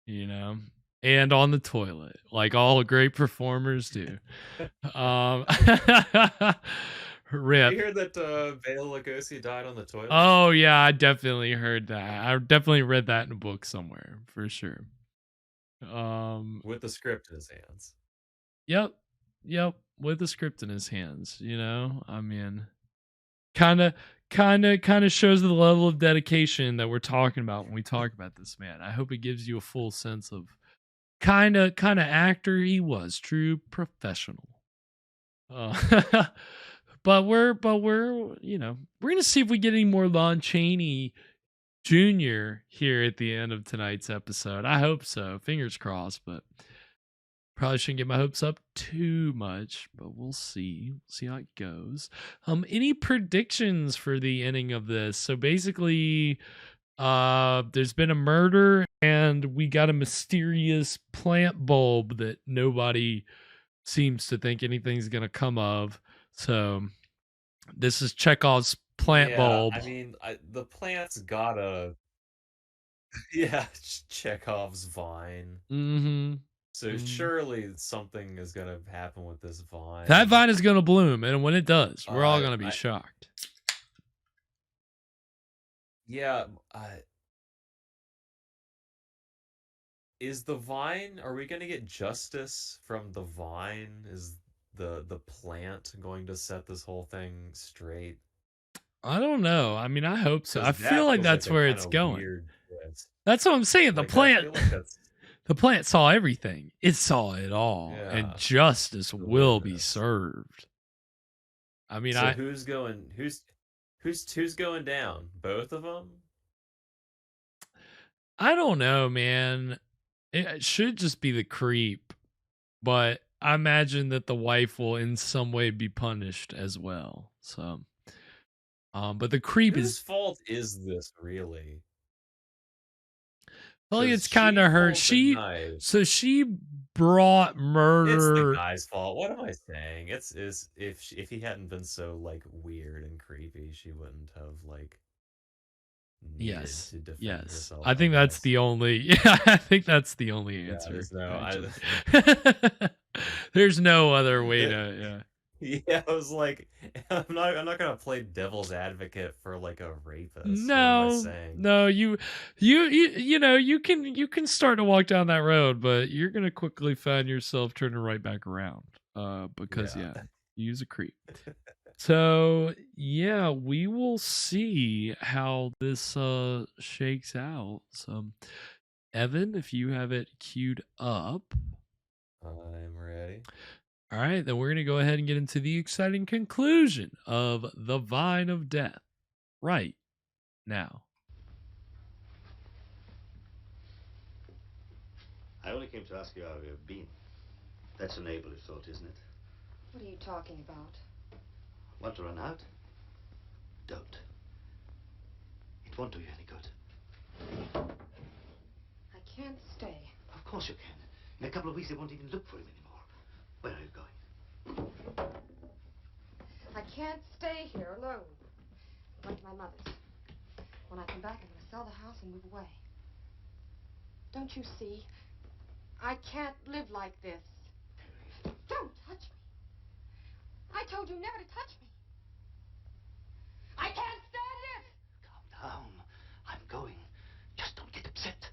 and on the toilet, like all great performers do. Rip.
You hear that Bela Lugosi died on the toilet?
Oh yeah, I definitely heard that. I definitely read that in a book somewhere for sure.
With the script in his hands.
Yep, with the script in his hands. I mean, kind of shows the level of dedication that we're talking about when we talk about this man. I hope it gives you a full sense of kind of actor he was, true professional. But we're gonna see if we get any more Lon Chaney Jr. here at the end of tonight's episode. I hope so. Fingers crossed. But Probably shouldn't get my hopes up too much, but we'll see. See how it goes. Any predictions for the ending of this? So basically, there's been a murder and we got a mysterious plant bulb that nobody seems to think anything's gonna come of. So this is Chekhov's plant bulb.
I mean, the plant's gotta. Yeah, Chekhov's vine.
Mm-hmm.
So surely something is gonna happen with this vine.
That vine is gonna bloom, and when it does, we're all gonna be shocked.
Yeah, is the vine? Are we gonna get justice from the vine? Is the plant going to set this whole thing straight?
I don't know. I mean, I hope so. I feel like that's where it's going. That's what I'm saying. The plant. The plant saw everything. It saw it all, and justice will be served. I mean,
so who's going down? Both of them?
I don't know, man. It should just be the creep, but I imagine that the wife will in some way be punished as well. So, but the creep
Whose fault is this really?
Well, it's kind of her. She brought murder.
It's the guy's fault. What am I saying? It's if he hadn't been so like weird and creepy, she wouldn't have like needed to defend herself.
I think that's the only. Yeah, I think that's the only answer. There's no other way to. Yeah.
Yeah, I was like, I'm not gonna play devil's advocate for like a rapist.
No,
what am I saying?
No, you know, you can start to walk down that road, but you're gonna quickly find yourself turning right back around. Because you use a creep. So yeah, we will see how this shakes out. So, Evan, if you have it queued up,
I'm ready.
All right, then we're going to go ahead and get into the exciting conclusion of The Vine of Death right now.
I only came to ask you how you've been. That's a neighborly thought, isn't it?
What are you talking about?
Want to run out? Don't. It won't do you any good.
I can't stay.
Of course you can. In a couple of weeks, they won't even look for him anymore. Where are you going?
I can't stay here alone. I'm going to my mother's. When I come back, I'm going to sell the house and move away. Don't you see? I can't live like this. Don't touch me. I told you never to touch me. I can't stand it.
Calm down. I'm going. Just don't get upset.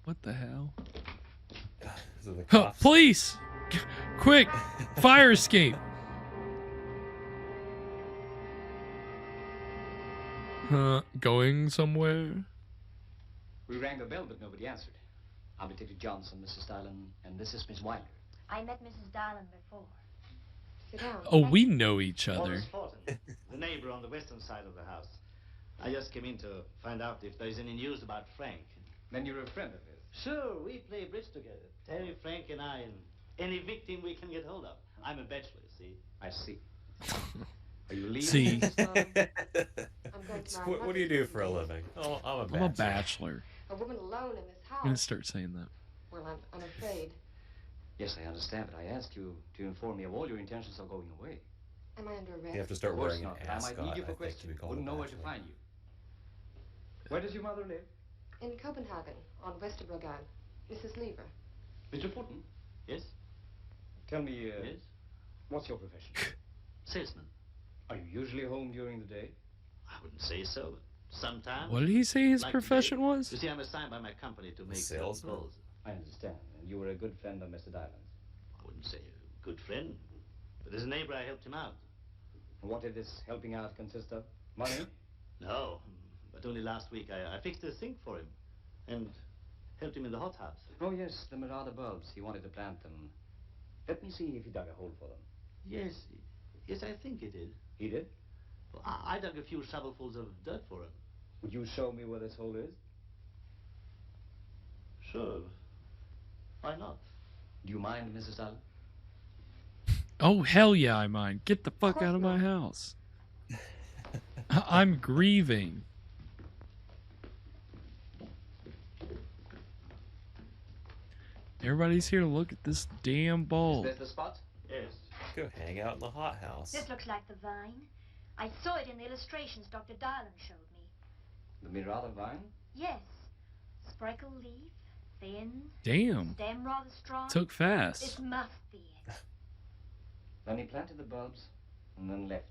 What the hell? Police! Quick! Fire escape! Going somewhere?
We rang the bell, but nobody answered. I'm Detective Johnson, Mrs. Dylan, and this is Miss Wilder.
I met Mrs. Dylan before.
Sit down.
Oh, we know each other.
The neighbor on the western side of the house. I just came in to find out if there's any news about Frank.
Then you're a friend of his?
Sure, we play bridge together. Terry, Frank, and I, and any victim we can get hold of. I'm a bachelor, see?
I see. Are you leaving?
See.
What do you do for a living? Oh, I'm
a bachelor.
A woman alone in this house.
I'm gonna start saying that.
Well, I'm afraid.
Yes, I understand, but I asked you to inform me of all your intentions of going away.
Am I under arrest?
You have to start wearing an
I
ascot.
might need you for questions. Wouldn't know where to find you. Where does your mother live?
In Copenhagen, on Westerbrogade. Mrs. Lever.
Mr. Fulton?
Yes?
Tell me,
Yes?
what's your profession?
Salesman.
Are you usually home during the day?
I wouldn't say so, but sometimes.
What did he say his
like
profession
today.
was?
You see, I'm assigned by my company to make
salesman.
calls.
I understand. And you were a good friend of Mr. Dylan's.
I wouldn't say a good friend, but as a neighbor, I helped him out.
And what did this helping out consist of? Money?
No, but only last week I fixed a sink for him and helped him in the hothouse.
Oh, yes, the Mirada bulbs. He wanted to plant them. Let me see if he dug a hole for them.
Yes, I think he did.
He did?
Well, I dug a few shovelfuls of dirt for him.
Would you show me where this hole is?
Sure. Why not?
Do you mind, Mrs. Allen?
Oh, hell yeah, I mind. Get the fuck out of my house. I'm grieving. Everybody's here to look at this damn bowl.
Is this the spot?
Yes.
Go hang out in the hothouse.
This looks like the vine. I saw it in the illustrations Dr. Dylan showed me.
The Mirada vine?
Yes. Spreckled leaf, thin.
Damn.
Stem rather strong.
Took fast.
This must be it.
Then he planted the bulbs and then left.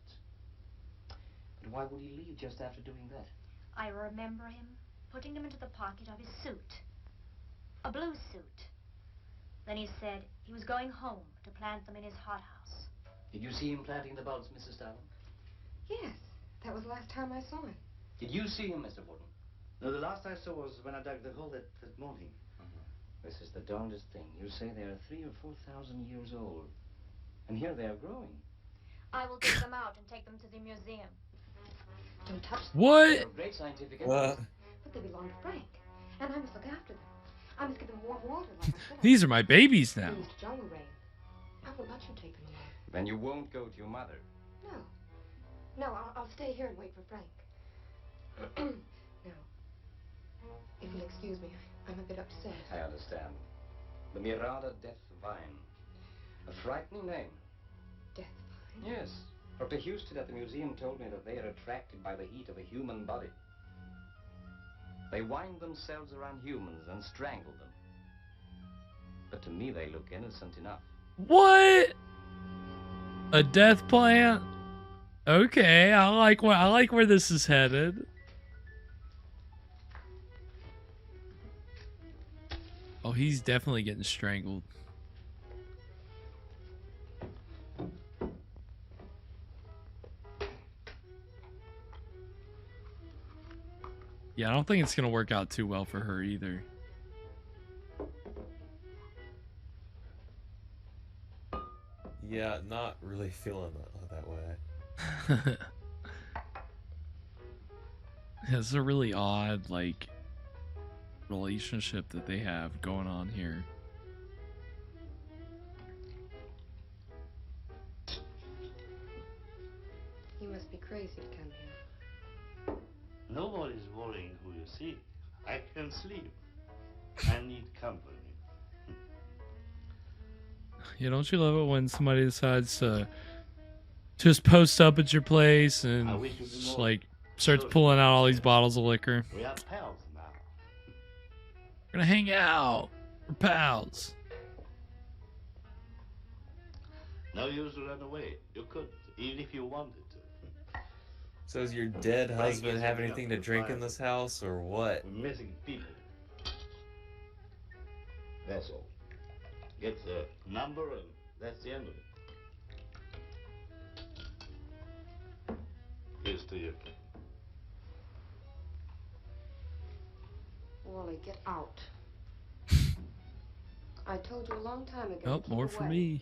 But why would he leave just after doing that?
I remember him putting them into the pocket of his suit. A blue suit. Then he said he was going home to plant them in his hothouse.
Did you see him planting the bulbs, Mrs. Allen?
Yes, that was the last time I saw him.
Did you see him, Mr. Wharton?
No, the last I saw was when I dug the hole that morning.
This is the darndest thing. You say they are 3,000 or 4,000 years old. And here they are growing.
I will dig them out and take them to the museum.
Don't touch them.
What?
They're great scientific evidence.
But they belong to Frank. And I must look after them. I must give them warm water like I said.
These are my babies now.
Mr. Jungle Rain. I won't let you take them away.
Then you won't go to your mother.
No. No, I'll stay here and wait for Frank. Now, if you'll excuse me, I'm a bit upset.
I understand. The Mirada Death Vine. A frightening name.
Death Vine?
Yes. Dr. Houston at the museum told me that they are attracted by the heat of a human body. They wind themselves around humans and strangle them. But to me, they look innocent enough.
What? A death plant? Okay, I like where this is headed. Oh, he's definitely getting strangled. Yeah, I don't think it's gonna work out too well for her either.
Yeah, not really feeling that way.
It's a really odd, like, relationship that they have going on here.
You must be crazy to come here.
Nobody's worrying who you see. I can sleep. I need company.
Yeah, don't you love it when somebody decides to just post up at your place and just, like, starts pulling out all these bottles of liquor?
We are pals now.
We're gonna hang out. We're pals.
No use to run away. You could, even if you wanted to.
So does your dead husband have anything to drink in this house, or what?
We're missing people. That's all. Get the number and that's the end of it. Here's to you.
Wally, get out. I told you a long time ago.
Oh,
keep
more for
away.
me.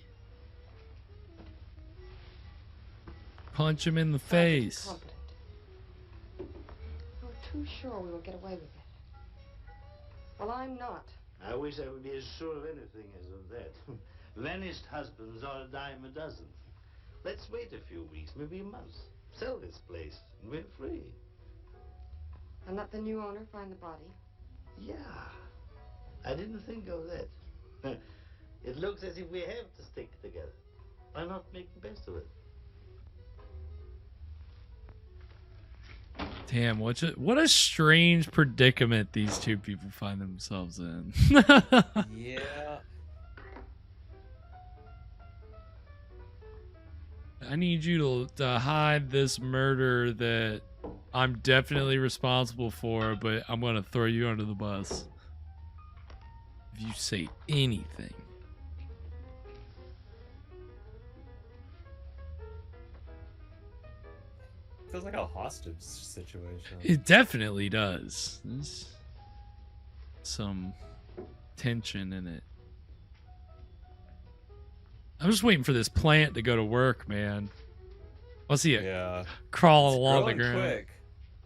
Punch him in the face.
Incompetent. You were too sure we would get away with it. Well, I'm not.
I wish I would be as sure of anything as of that. Vanished husbands are a dime a dozen. Let's wait a few weeks, maybe a month. Sell this place, and we're free.
And let the new owner find the body?
Yeah. I didn't think of that. It looks as if we have to stick together. Why not make the best of it?
Damn, what a strange predicament these two people find themselves in.
Yeah.
I need you to hide this murder that I'm definitely responsible for, but I'm going to throw you under the bus if you say anything.
Feels like a hostage situation.
It definitely does. There's some tension in it. I'm just waiting for this plant to go to work, man. I'll see it crawling along the ground.
Quick.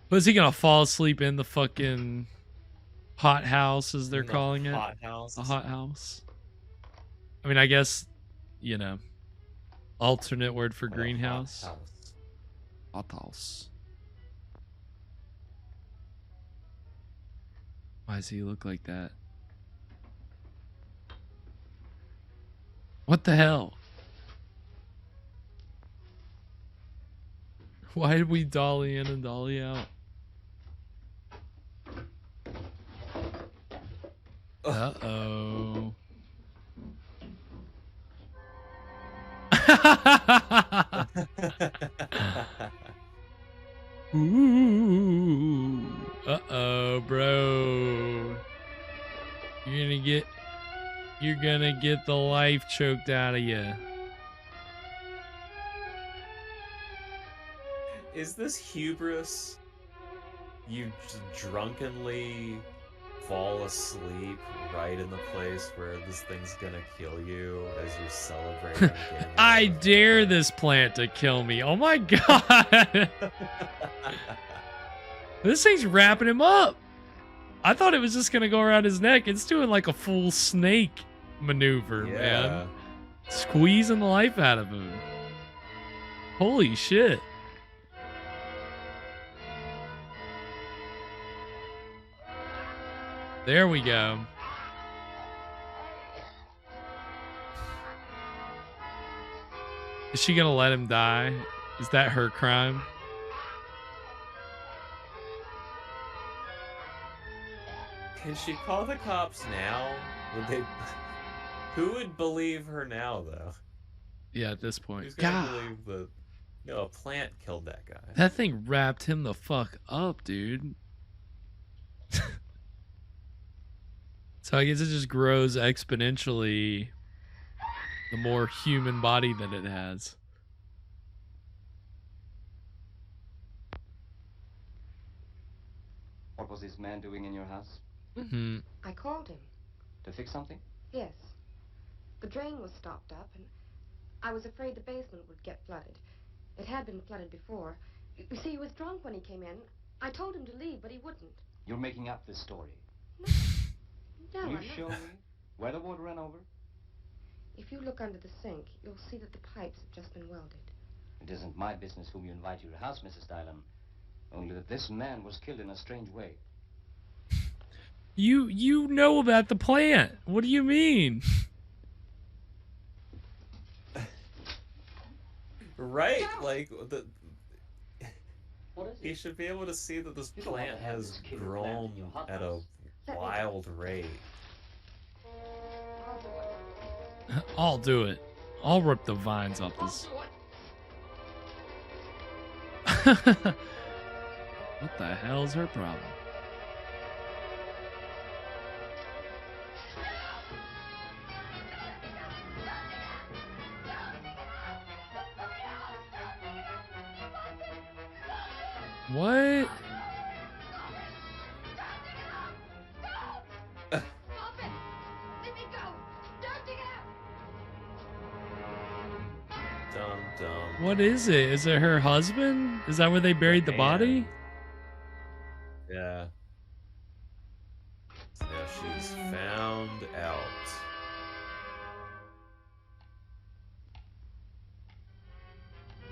Was he gonna fall asleep in the fucking hot house, as they're
The
calling it.
hot house.
A hot house. I mean, I guess, you know, alternate word for greenhouse. Hot house. Why does he look like that? What the hell? Why did we dolly in and dolly out? Uh-oh. Ooh. Uh-oh, bro. You're gonna get the life choked out of you.
Is this hubris? You drunkenly fall asleep right in the place where this thing's gonna kill you as you're celebrating.
I dare this plant to kill me. Oh my god. This thing's wrapping him up. I thought it was just gonna go around his neck. It's doing like a full snake maneuver, man. Squeezing the life out of him. Holy shit. There we go. Is she gonna let him die? Is that her crime?
Can she call the cops now? Would they? Who would believe her now, though?
Yeah, at this point.
Who's gonna believe that? No, a plant killed that guy.
That thing wrapped him the fuck up, dude. So I guess it just grows exponentially the more human body that it has.
What was this man doing in your house?
Mm-hmm.
I called him.
To fix something?
Yes. The drain was stopped up, and I was afraid the basement would get flooded. It had been flooded before. You see, he was drunk when he came in. I told him to leave, but he wouldn't.
You're making up this story.
No,
Can you
I'm not.
show me where the water ran over?
If you look under the sink, you'll see that the pipes have just been welded.
It isn't my business whom you invite to your house, Mrs. Dylan. Only that this man was killed in a strange way.
You know about the plant. What do you mean?
Right? Like he should be able to see that this plant has grown at a wild rate.
I'll do it. I'll rip the vines off this. What the hell's her problem? What?
Dumb.
What is it? Is it her husband? Is that where they buried the body?
Yeah. Now she's found out.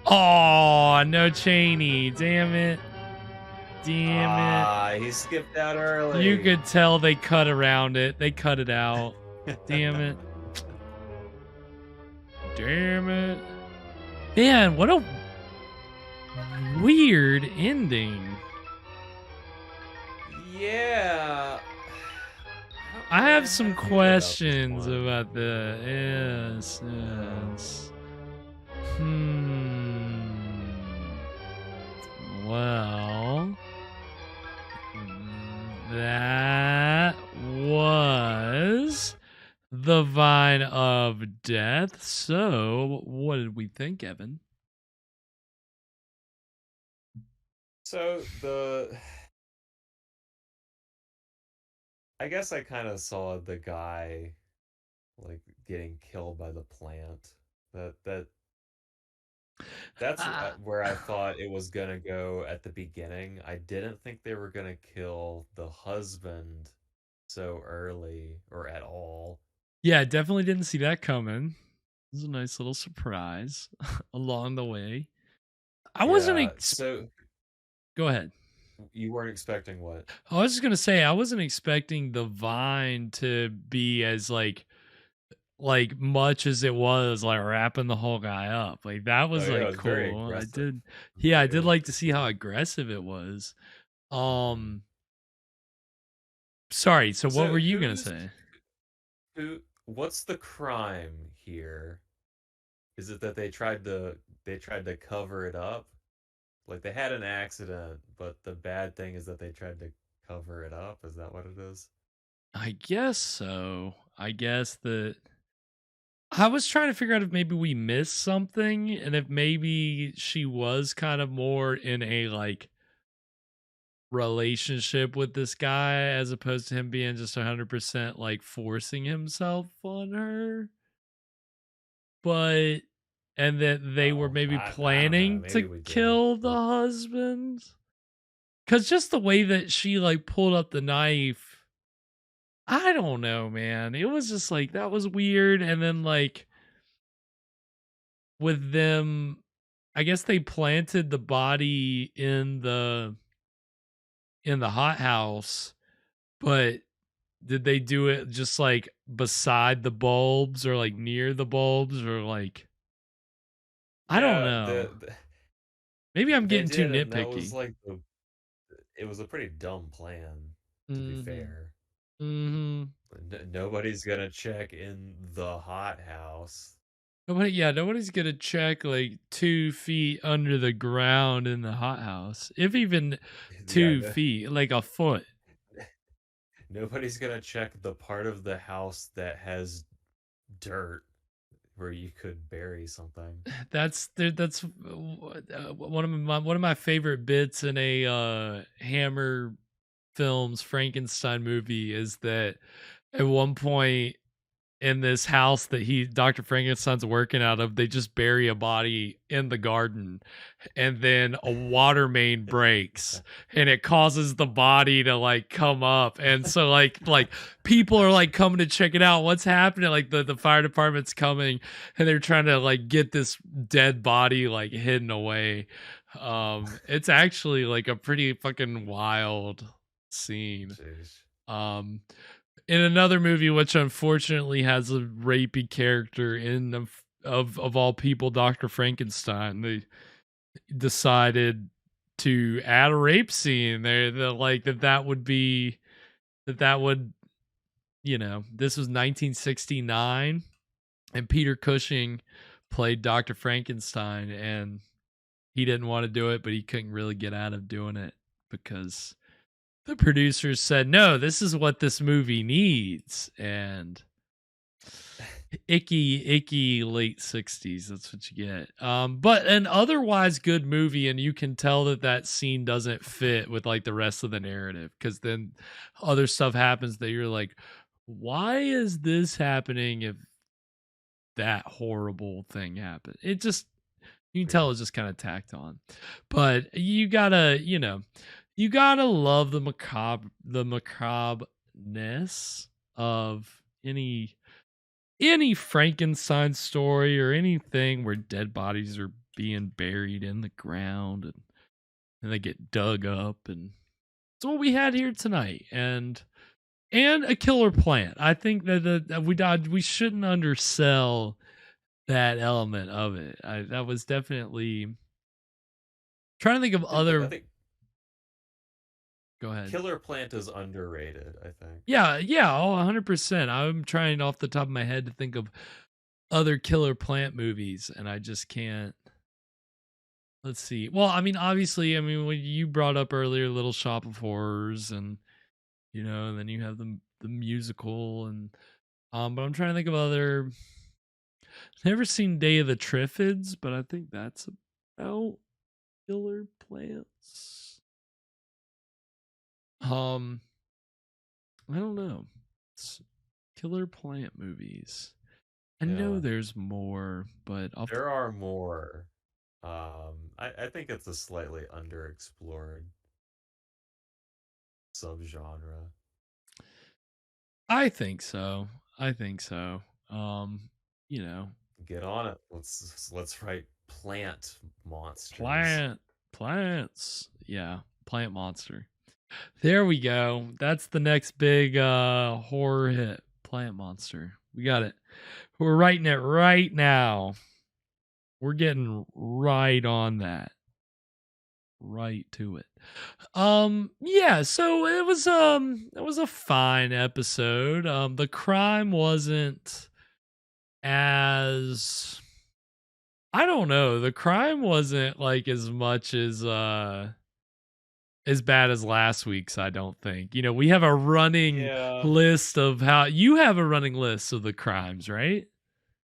Oh, no Chaney. Damn it. Damn
it. He skipped out early.
You could tell they cut around it. They cut it out. Damn it. Damn it. Man, what a weird ending.
Yeah.
I have some questions about the yes. Well, that was the Vine of Death. So, what did we think, Evan?
So I guess I kind of saw the guy like getting killed by the plant. That's where I thought it was gonna go at the beginning. I didn't think they were gonna kill the husband so early or at all.
Yeah, I definitely didn't see that coming. It was a nice little surprise along the way. I wasn't.
So
Go ahead.
You weren't expecting what?
I was just gonna say I wasn't expecting the vine to be as like much as it was like wrapping the whole guy up. Like that was
Oh, yeah, it
like
was very
cool. I
aggressive.
did. Yeah, I did like to see how aggressive it was. Sorry, so what were you gonna say?
What's the crime here? Is it that they tried to cover it up? Like they had an accident, but the bad thing is that they tried to cover it up. Is that what it is?
I guess so. I guess that I was trying to figure out if maybe we missed something and if maybe she was kind of more in a like relationship with this guy as opposed to him being just 100% like forcing himself on her. But and that they were maybe planning to kill the husband. Cause just the way that she like pulled up the knife, I don't know, man. It was just like that was weird. And then like with them, I guess they planted the body in the hothouse, but did they do it just like beside the bulbs or like near the bulbs or like I don't know. Maybe I'm getting too nitpicky.
That was like it was a pretty dumb plan, to be fair. Nobody's gonna check in the hothouse.
Nobody's gonna check like 2 feet under the ground in the hothouse, if even 2 feet, like a foot.
Nobody's gonna check the part of the house that has dirt where you could bury something.
That's one of my favorite bits in a Hammer Films Frankenstein movie is that at one point in this house that Dr. Frankenstein's working out of, they just bury a body in the garden and then a water main breaks and it causes the body to like come up. And so like people are like coming to check it out. What's happening? Like the fire department's coming and they're trying to like get this dead body like hidden away. It's actually like a pretty fucking wild scene.
Jeez.
In another movie, which unfortunately has a rapey character in of all people, Dr. Frankenstein, they decided to add a rape scene there. That would, you know, this was 1969 and Peter Cushing played Dr. Frankenstein and he didn't want to do it, but he couldn't really get out of doing it because the producers said, no, this is what this movie needs. And icky late 60s. That's what you get. But an otherwise good movie. And you can tell that scene doesn't fit with like the rest of the narrative. Cause then other stuff happens that you're like, why is this happening if that horrible thing happened? It just, you can tell it's just kind of tacked on. But you gotta, you know, you gotta love the macabreness of any Frankenstein story or anything where dead bodies are being buried in the ground and they get dug up, and it's what we had here tonight. And a killer plant. I think that we shouldn't undersell that element of it. That was definitely trying to think of other. Go ahead.
Killer Plant is underrated, I think.
Yeah, 100%. I'm trying off the top of my head to think of other Killer Plant movies, and I just can't. Let's see. Well, I mean, obviously, when you brought up earlier Little Shop of Horrors, and you know, and then you have the musical, and but I'm trying to think of other. Never seen Day of the Triffids, but I think that's about Killer Plants. I don't know. It's Killer Plant movies. I know there's more, but
there are more. I think it's a slightly underexplored subgenre.
I think so. I think so. You know,
Get on it. Let's write plant monsters.
plants. Yeah, plant monster. There we go. That's the next big horror hit. Plant monster. We got it. We're writing it right now. We're getting right on that. Right to it. Yeah, so it was a fine episode. The crime wasn't as, I don't know, the crime wasn't like as much as bad as last week's, I don't think. You know, we have a running
Yeah.
list of how you have a running list of the crimes, right?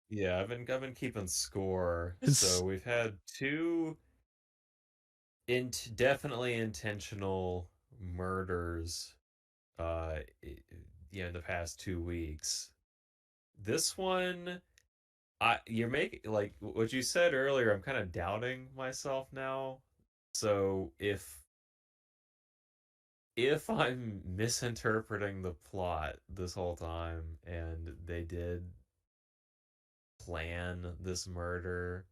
Yeah, I've been keeping score.
It's
So we've had two definitely intentional murders in the past 2 weeks. This one, you're making, like what you said earlier, I'm kind of doubting myself now. So if I'm misinterpreting the plot this whole time and they did plan this murder,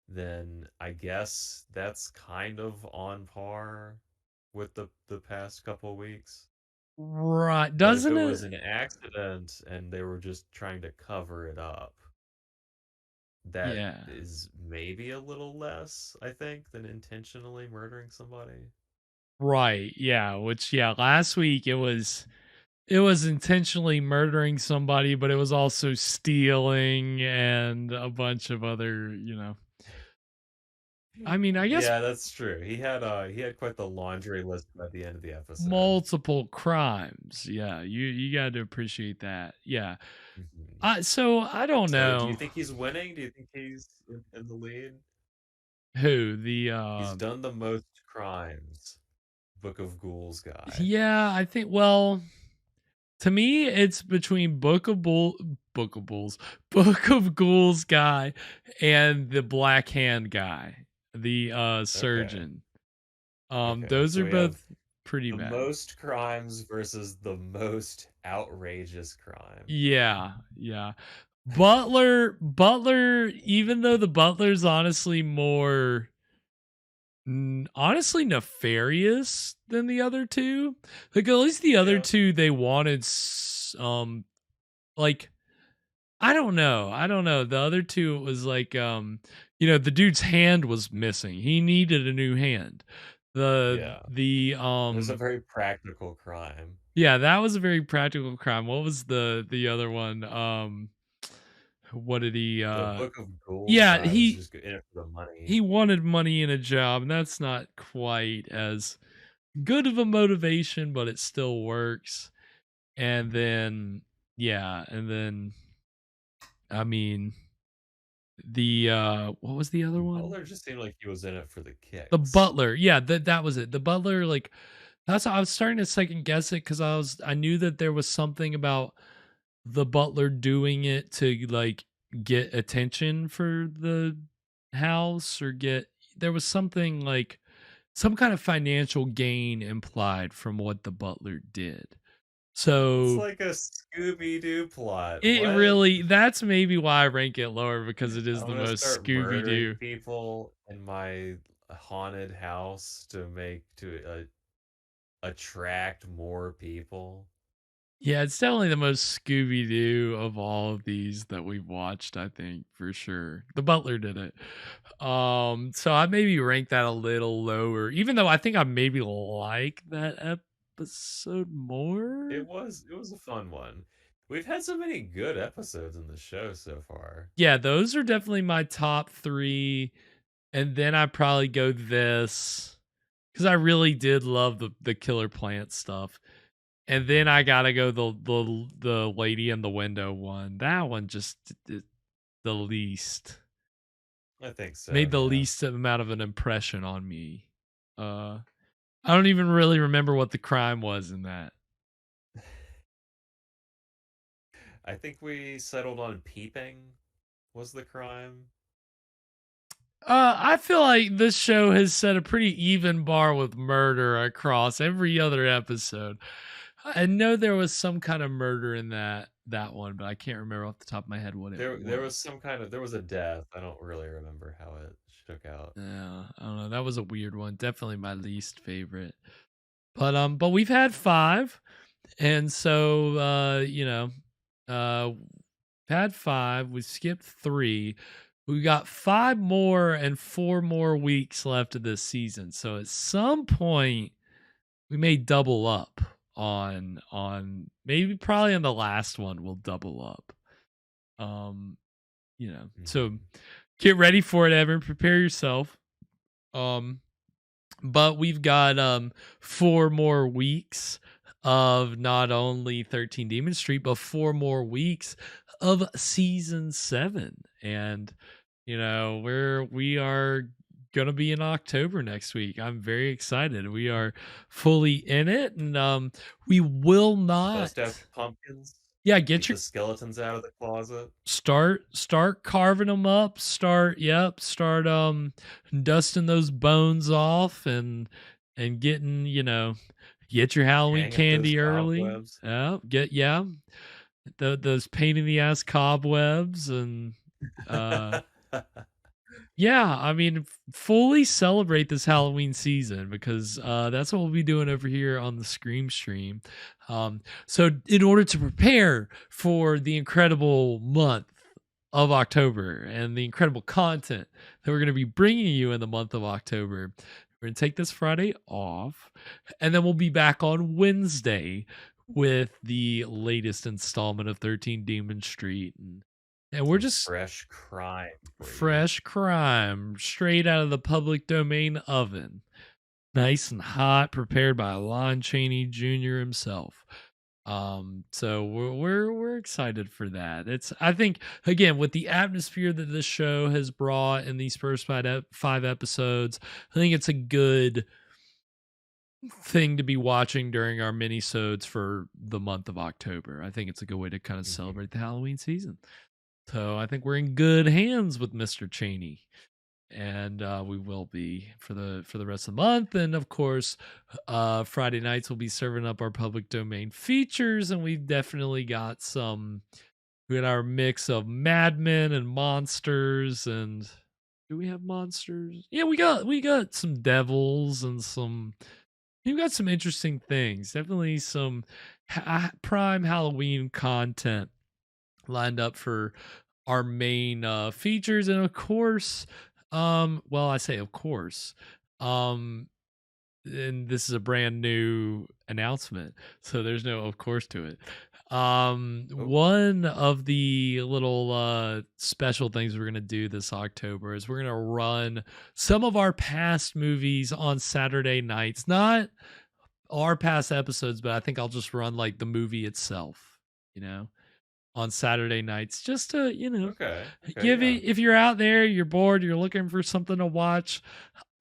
then I guess that's kind of on par with the past couple weeks.
right.
But if it
Doesn't
was
it?
an accident and they were just trying to cover it up, that
Yeah.
is maybe a little less, I think, than intentionally murdering somebody.
Right. Yeah, which yeah, last week it was intentionally murdering somebody, but it was also stealing and a bunch of other, I mean, I guess
Yeah, that's true. He had quite the laundry list at the end of the episode.
multiple crimes. Yeah, you got to appreciate that. Yeah.
Mhm.
So I don't
So, do you
know
think he's winning? Do you think he's in the lead?
who the
He's done the most crimes. Book of Ghouls guy.
yeah, I think well, to me it's between Book of Bulls, Book of Ghouls guy and the Black Hand guy, the
Okay.
surgeon.
Okay.
Those
So
are
we have
both pretty
the
bad.
most crimes versus the most outrageous crime.
Yeah, yeah. Butler, even though the Butler's honestly more honestly nefarious than the other two. Like at least the other
Yeah.
two they wanted like I don't know. I don't know. The other two it was like the dude's hand was missing. He needed a new hand.
Yeah.
The
It was a very practical crime.
yeah, that was a very practical crime. What was the other one? What did he
The Book of Ghouls
yeah,
guy was just in it for the money.
he wanted money and a job, and that's not quite as good of a motivation, but it still works. And then yeah, and then I mean the what was the other one?
Butler just seemed like he was in it for the kicks.
The Butler. Yeah, that was it. The Butler, like that's I was starting to second guess it because I knew that there was something about the Butler doing it to like get attention for the house or there was something like some kind of financial gain implied from what the Butler did.
It's
So
like a Scooby-Doo plot.
it
What?
really that's maybe why I rank it lower because it is
I'm
the
gonna
most
start
Scooby
murdering
Doo.
people in my haunted house to attract more people.
Yeah, it's definitely the most Scooby Doo of all of these that we've watched, I think, for sure. The Butler did it. So I maybe rank that a little lower, even though I think I maybe like that episode more.
It was a fun one. We've had so many good episodes in the show so far.
Yeah, those are definitely my top 3. And then I probably go this because I really did love the killer plant stuff. And then I gotta go the lady in the window one. That one just did the least.
I think so.
Made the
yeah.
least amount of an impression on me. I don't even really remember what the crime was in that.
I think we settled on peeping was the crime.
I feel like this show has set a pretty even bar with murder across every other episode. I know there was some kind of murder in that one, but I can't remember off the top of my head what it was.
There was some kind of there was a death. I don't really remember how it shook out.
Yeah, I don't know. That was a weird one. Definitely my least favorite. But we've had 5, and so had 5. We skipped 3. We got 5 more and 4 more weeks left of this season. So at some point, we may double up on maybe probably on the last one we'll double up. So get ready for it, Evan. Prepare yourself. But we've got 4 more weeks of not only 13 Demon Street, but 4 more weeks of season 7. And we are gonna be in October next week. I'm very excited. We are fully in it, and we will not
Supposed to have pumpkins.
Yeah, get your
the skeletons out of the closet.
Start carving them up. Start dusting those bones off and getting, get your Halloween
Hang up
candy
those
early.
cobwebs.
Those pain in the ass cobwebs and yeah, I mean, fully celebrate this Halloween season because that's what we'll be doing over here on the Scream Stream. So in order to prepare for the incredible month of October and the incredible content that we're going to be bringing you in the month of October, we're going to take this Friday off, and then we'll be back on Wednesday with the latest installment of 13 Demon Street. And we're just
fresh crime.
Straight out of the public domain oven. Nice and hot, prepared by Lon Chaney Jr. himself. So we're excited for that. I think again, with the atmosphere that this show has brought in these first 5 episodes, I think it's a good thing to be watching during our mini-sodes for the month of October. I think it's a good way to kind of celebrate the Halloween season. So I think we're in good hands with Mr. Chaney, and we will be for the rest of the month. And of course, Friday nights we'll be serving up our public domain features, and we've definitely got we got our mix of Mad Men and monsters. And do we have monsters? Yeah, we got some devils and we've got some interesting things. Definitely some prime Halloween content lined up for our main features. And of course, I say of course, and this is a brand new announcement, so there's no of course to it. One of the little special things we're going to do this October is we're going to run some of our past movies on Saturday nights. Not our past episodes, but I think I'll just run like the movie itself, on Saturday nights, just to, give it, if you're out there, you're bored, you're looking for something to watch,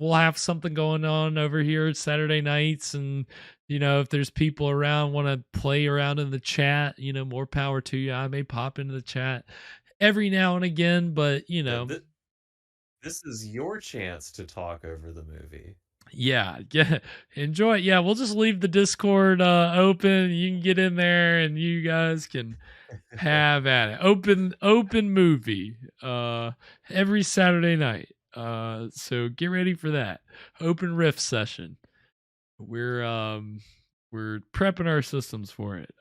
we'll have something going on over here Saturday nights. And, if there's people around, want to play around in the chat, more power to you. I may pop into the chat every now and again, but,
this is your chance to talk over the movie.
Yeah, enjoy it. Yeah, we'll just leave the Discord open. You can get in there and you guys can have at it. Open movie every Saturday night. So get ready for that. Open riff session. We're prepping our systems for it.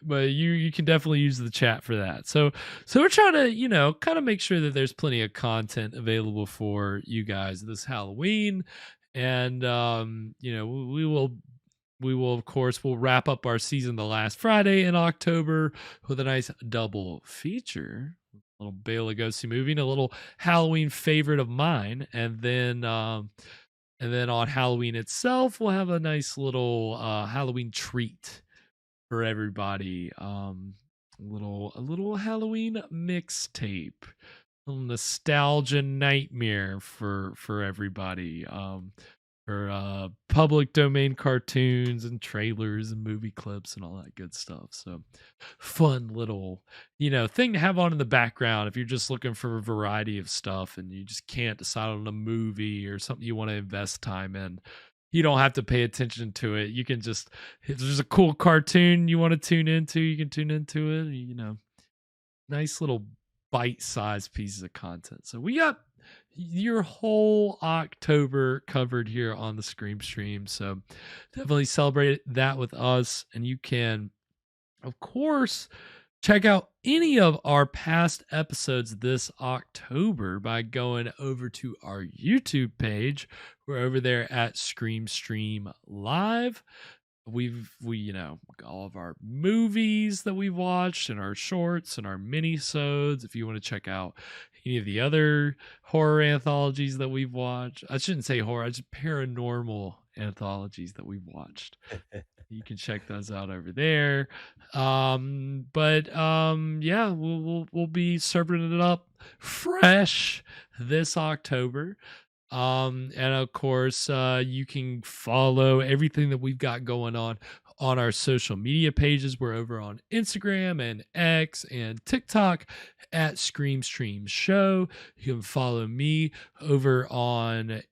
But you can definitely use the chat for that. So we're trying to, kind of make sure that there's plenty of content available for you guys this Halloween. And, we will, of course, we'll wrap up our season the last Friday in October with a nice double feature, a little Bela Lugosi movie and a little Halloween favorite of mine. And then on Halloween itself, we'll have a nice little Halloween treat for everybody. A little Halloween mixtape, a little nostalgia nightmare for everybody. For public domain cartoons and trailers and movie clips and all that good stuff. So fun little, thing to have on in the background if you're just looking for a variety of stuff and you just can't decide on a movie or something you want to invest time in. you don't have to pay attention to it. You can just, if there's a cool cartoon you want to tune into, you can tune into it. You know, nice little bite-sized pieces of content. So we got your whole October covered here on the Scream Stream. So definitely celebrate that with us. And you can, of course, check out any of our past episodes this October by going over to our YouTube page. We're over there at Scream Stream Live. We you know, all of our movies that we've watched and our shorts and our mini-sodes. If you want to check out any of the other horror anthologies that we've watched, I shouldn't say horror, just paranormal anthologies that we've watched. You can check those out over there. Yeah, we'll be serving it up fresh this October. And of course, you can follow everything that we've got going on our social media pages. We're over on Instagram and X and TikTok at Scream Stream Show. You can follow me over on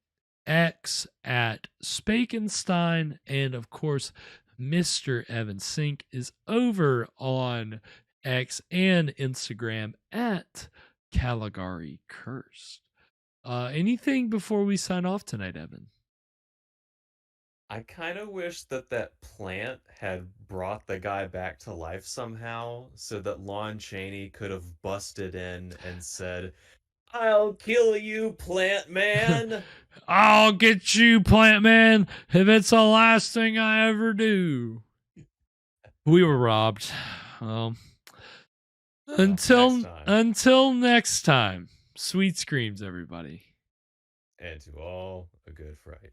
X at Spakenstein, and of course, Mr. Evan Sink is over on X and Instagram at Caligari Cursed. Anything before we sign off tonight, Evan?
I kind of wish that plant had brought the guy back to life somehow, so that Lon Chaney could have busted in and said, "I'll kill you, Plant Man."
I'll get you, Plant Man, if it's the last thing I ever do. We were robbed. Until next time, sweet screams, everybody.
And to all a good fright.